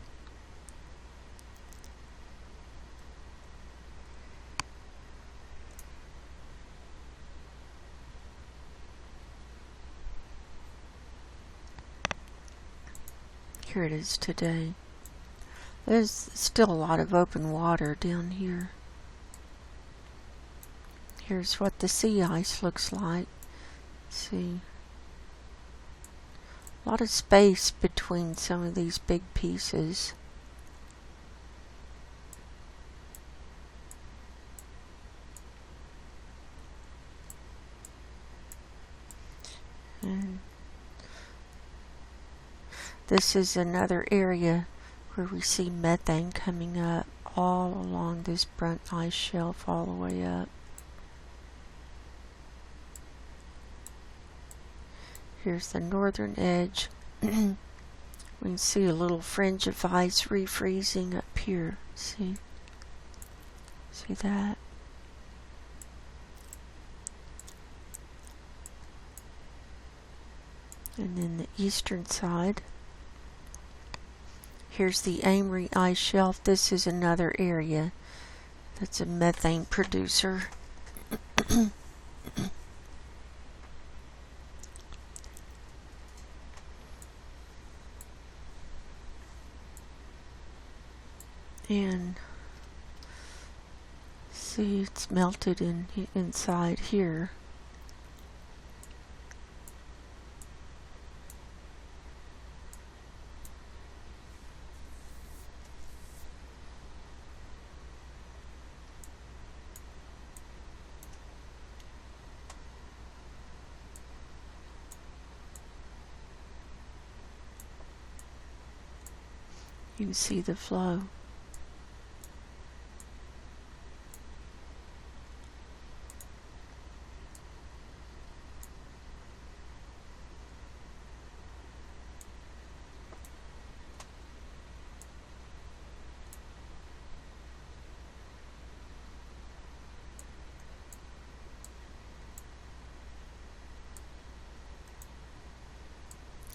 Here it is today. There's still a lot of open water down here. Here's what the sea ice looks like. See? A lot of space between some of these big pieces. And this is another area where we see methane coming up all along this Brunt ice shelf all the way up. Here's the northern edge. We can see a little fringe of ice refreezing up here. See? See that? And then the eastern side. Here's the Amory ice shelf. This is another area that's a methane producer. And see, it's melted inside here. You can see the flow.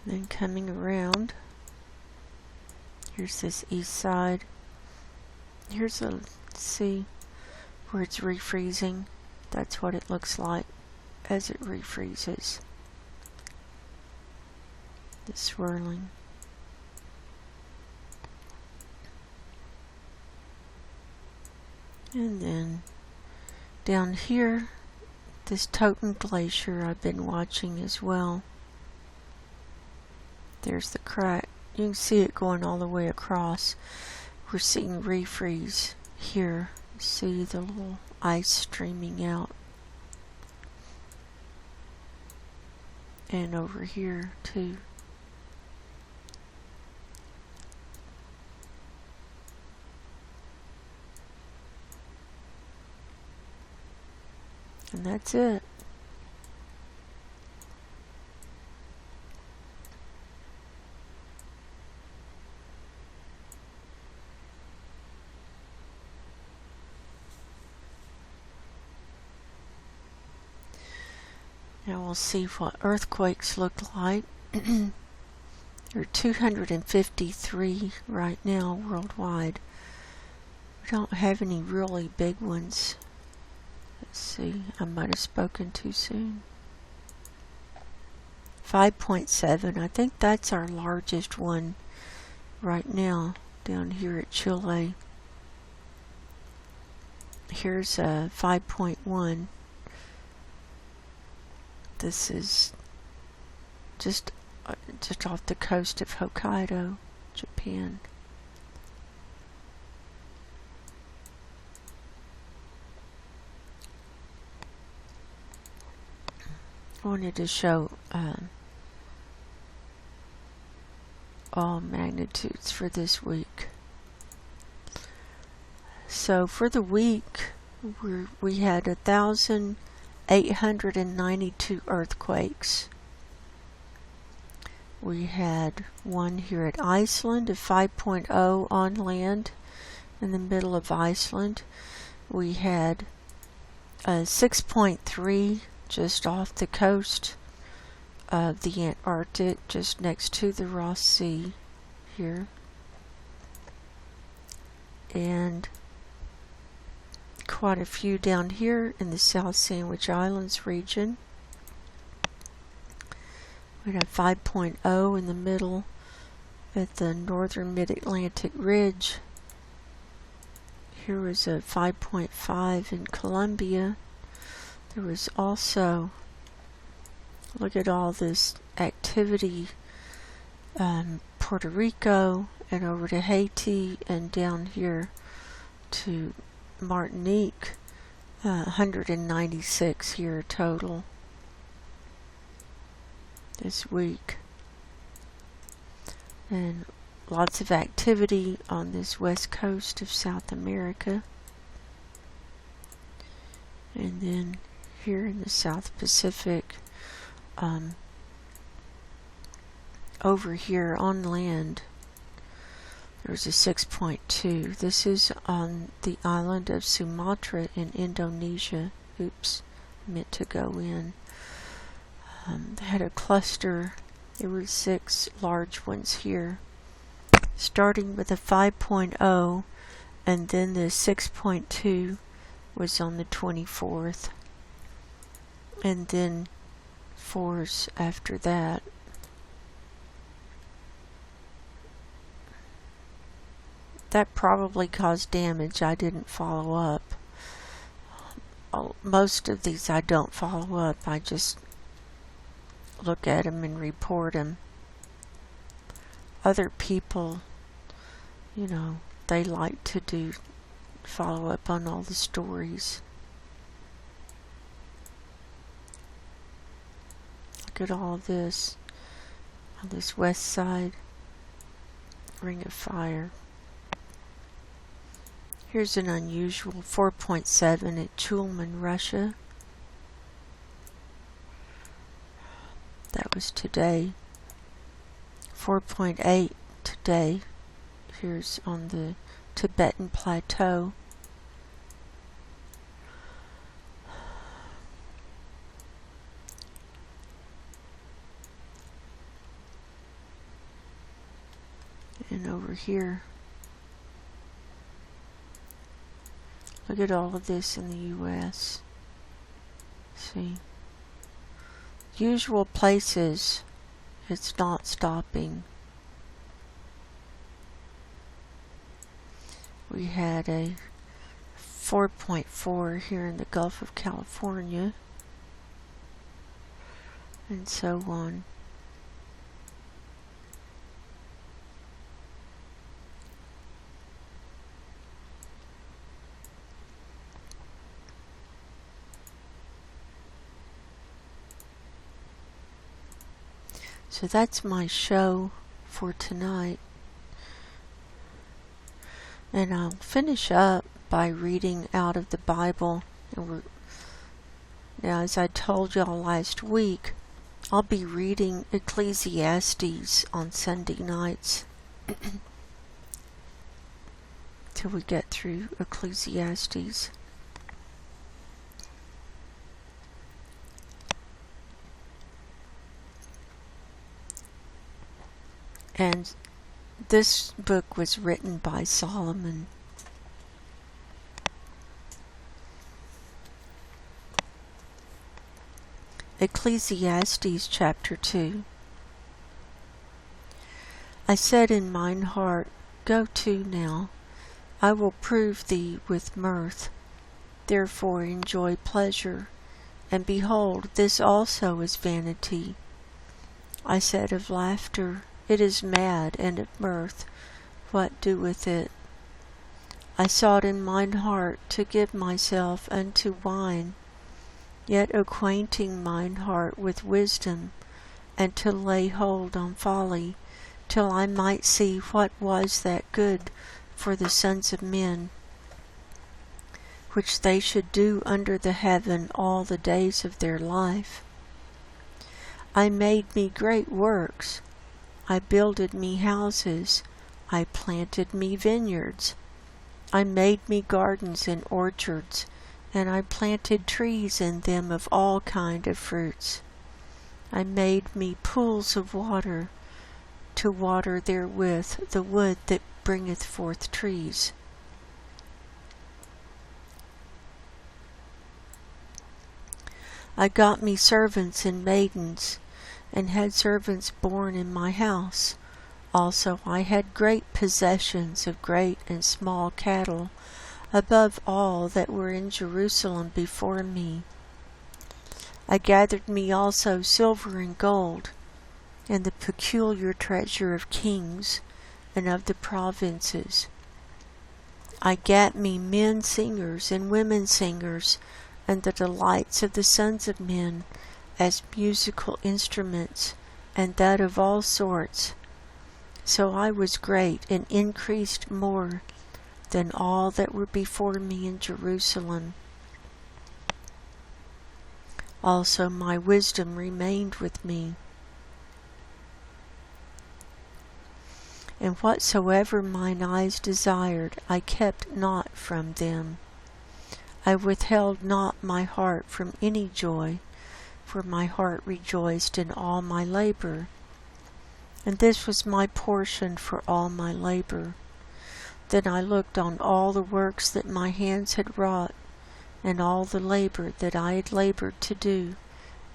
Then coming around, here's this east side. Here's a, see where it's refreezing. That's what it looks like as it refreezes. The swirling. And then down here, this Totem Glacier I've been watching as well. There's the crack. You can see it going all the way across. We're seeing refreeze here. See the little ice streaming out. And over here too. And that's it. Now we'll see what earthquakes look like. There are 253 right now worldwide. We don't have any really big ones. Let's see, I might have spoken too soon. 5.7, I think that's our largest one right now down here at Chile. Here's a 5.1. This is just off the coast of Hokkaido, Japan. I wanted to show all magnitudes for this week. So for the week, we had 1,892 earthquakes. We had one here at Iceland, a 5.0 on land in the middle of Iceland. We had a 6.3 just off the coast of the Antarctic, just next to the Ross Sea here. And quite a few down here in the South Sandwich Islands region. We had 5.0 in the middle at the northern mid-Atlantic ridge. Here was a 5.5 in Colombia. There was also, look at all this activity, Puerto Rico and over to Haiti and down here to Martinique, 196 here total this week. And lots of activity on this west coast of South America. And then here in the South Pacific, over here on land, there's a 6.2. This is on the island of Sumatra in Indonesia. Oops, meant to go in. They had a cluster. There were 6 large ones here, starting with a 5.0, and then the 6.2 was on the 24th, and then 4s after that. That probably caused damage. I didn't follow up. Most of these I don't follow up. I just look at them and report them. Other people, you know, they like to do follow up on all the stories. Look at all this on this west side. Ring of Fire. Here's an unusual 4.7 at Chulman, Russia. That was today. 4.8 today. Here's on the Tibetan Plateau. And over here, look at all of this in the U.S. See? Usual places, it's not stopping. We had a 4.4 here in the Gulf of California, and so on. So that's my show for tonight. And I'll finish up by reading out of the Bible. And now, as I told y'all last week, I'll be reading Ecclesiastes on Sunday nights till we get through Ecclesiastes. And this book was written by Solomon. Ecclesiastes chapter 2. I said in mine heart, Go to now, I will prove thee with mirth. Therefore enjoy pleasure, and behold, this also is vanity. I said of laughter, It is mad, and of mirth, what doeth it? I sought in mine heart to give myself unto wine, yet acquainting mine heart with wisdom, and to lay hold on folly, till I might see what was that good for the sons of men, which they should do under the heaven all the days of their life. I made me great works, I builded me houses, I planted me vineyards, I made me gardens and orchards, and I planted trees in them of all kind of fruits. I made me pools of water, to water therewith the wood that bringeth forth trees. I got me servants and maidens, and had servants born in my house. Also I had great possessions of great and small cattle, above all that were in Jerusalem before me. I gathered me also silver and gold, and the peculiar treasure of kings and of the provinces. I gat me men singers and women singers, and the delights of the sons of men, as musical instruments, and that of all sorts. So I was great, and increased more than all that were before me in Jerusalem. Also my wisdom remained with me, and whatsoever mine eyes desired, I kept not from them. I withheld not my heart from any joy, for my heart rejoiced in all my labor. And this was my portion for all my labor. Then I looked on all the works that my hands had wrought, and all the labor that I had labored to do,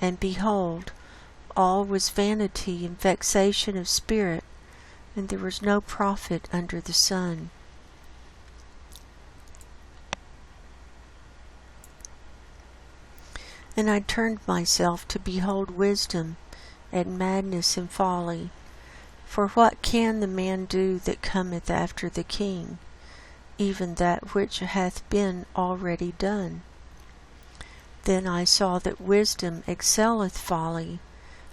and behold, all was vanity and vexation of spirit, and there was no profit under the sun. And I turned myself to behold wisdom, and madness and folly. For what can the man do that cometh after the king? Even that which hath been already done. Then I saw that wisdom excelleth folly,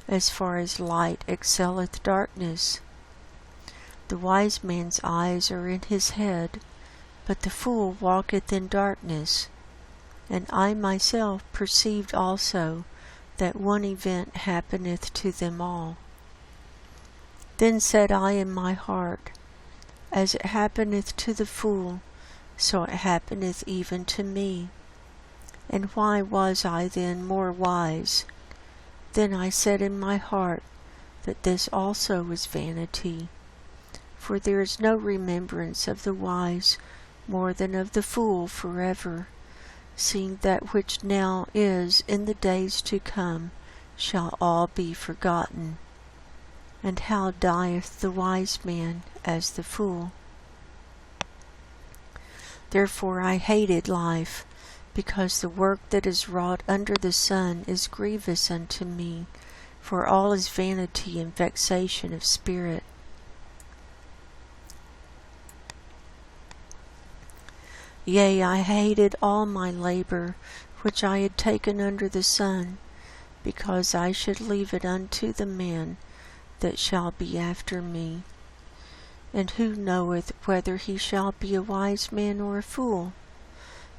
as far as light excelleth darkness. The wise man's eyes are in his head, but the fool walketh in darkness. And I myself perceived also that one event happeneth to them all. Then said I in my heart, As it happeneth to the fool, so it happeneth even to me. And why was I then more wise? Then I said in my heart that this also was vanity. For there is no remembrance of the wise more than of the fool forever, seeing that which now is in the days to come shall all be forgotten. And how dieth the wise man as the fool? Therefore I hated life, because the work that is wrought under the sun is grievous unto me, for all is vanity and vexation of spirit. Yea, I hated all my labor, which I had taken under the sun, because I should leave it unto the man that shall be after me. And who knoweth whether he shall be a wise man or a fool?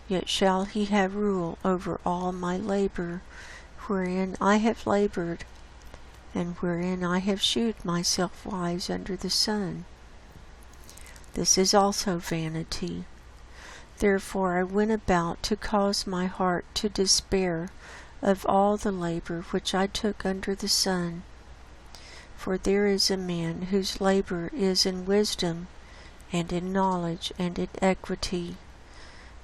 Yet shall he have rule over all my labor, wherein I have labored, and wherein I have shewed myself wise under the sun. This is also vanity. Therefore I went about to cause my heart to despair of all the labor which I took under the sun. For there is a man whose labor is in wisdom, and in knowledge, and in equity.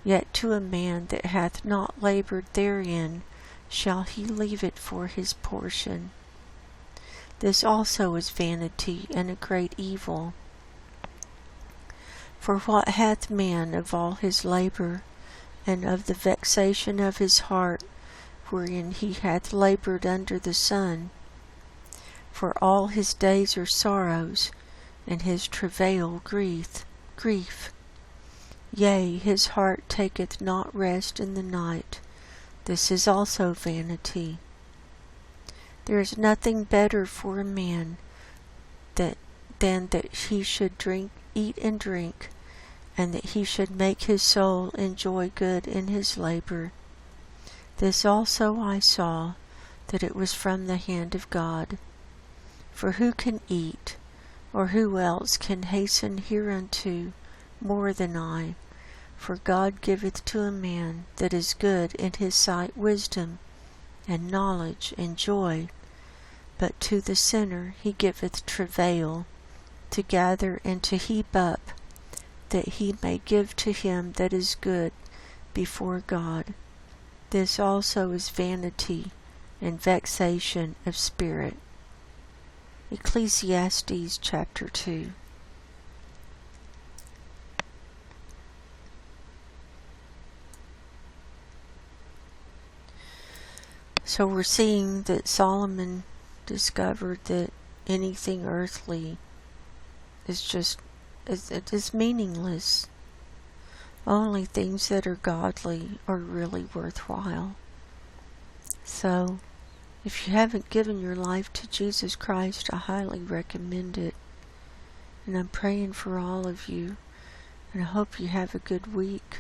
Yet to a man that hath not labored therein shall he leave it for his portion. This also is vanity and a great evil. For what hath man of all his labor, and of the vexation of his heart, wherein he hath labored under the sun? For all his days are sorrows, and his travail grief. Yea, his heart taketh not rest in the night. This is also vanity. There is nothing better for a man than that he should eat and drink, and that he should make his soul enjoy good in his labor. This also I saw, that it was from the hand of God. For who can eat, or who else can hasten hereunto more than I? For God giveth to a man that is good in his sight wisdom, and knowledge, and joy. But to the sinner he giveth travail, to gather and to heap up, that he may give to him that is good before God. This also is vanity and vexation of spirit. Ecclesiastes chapter 2. So we're seeing that Solomon discovered that anything earthly is meaningless. Only things that are godly are really worthwhile. So, if you haven't given your life to Jesus Christ, I highly recommend it. And I'm praying for all of you. And I hope you have a good week.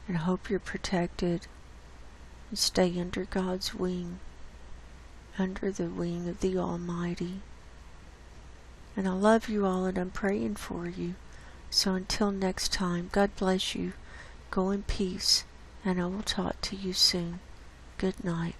And I hope you're protected. And stay under God's wing. Under the wing of the Almighty. And I love you all, and I'm praying for you. So until next time, God bless you. Go in peace. And I will talk to you soon. Good night.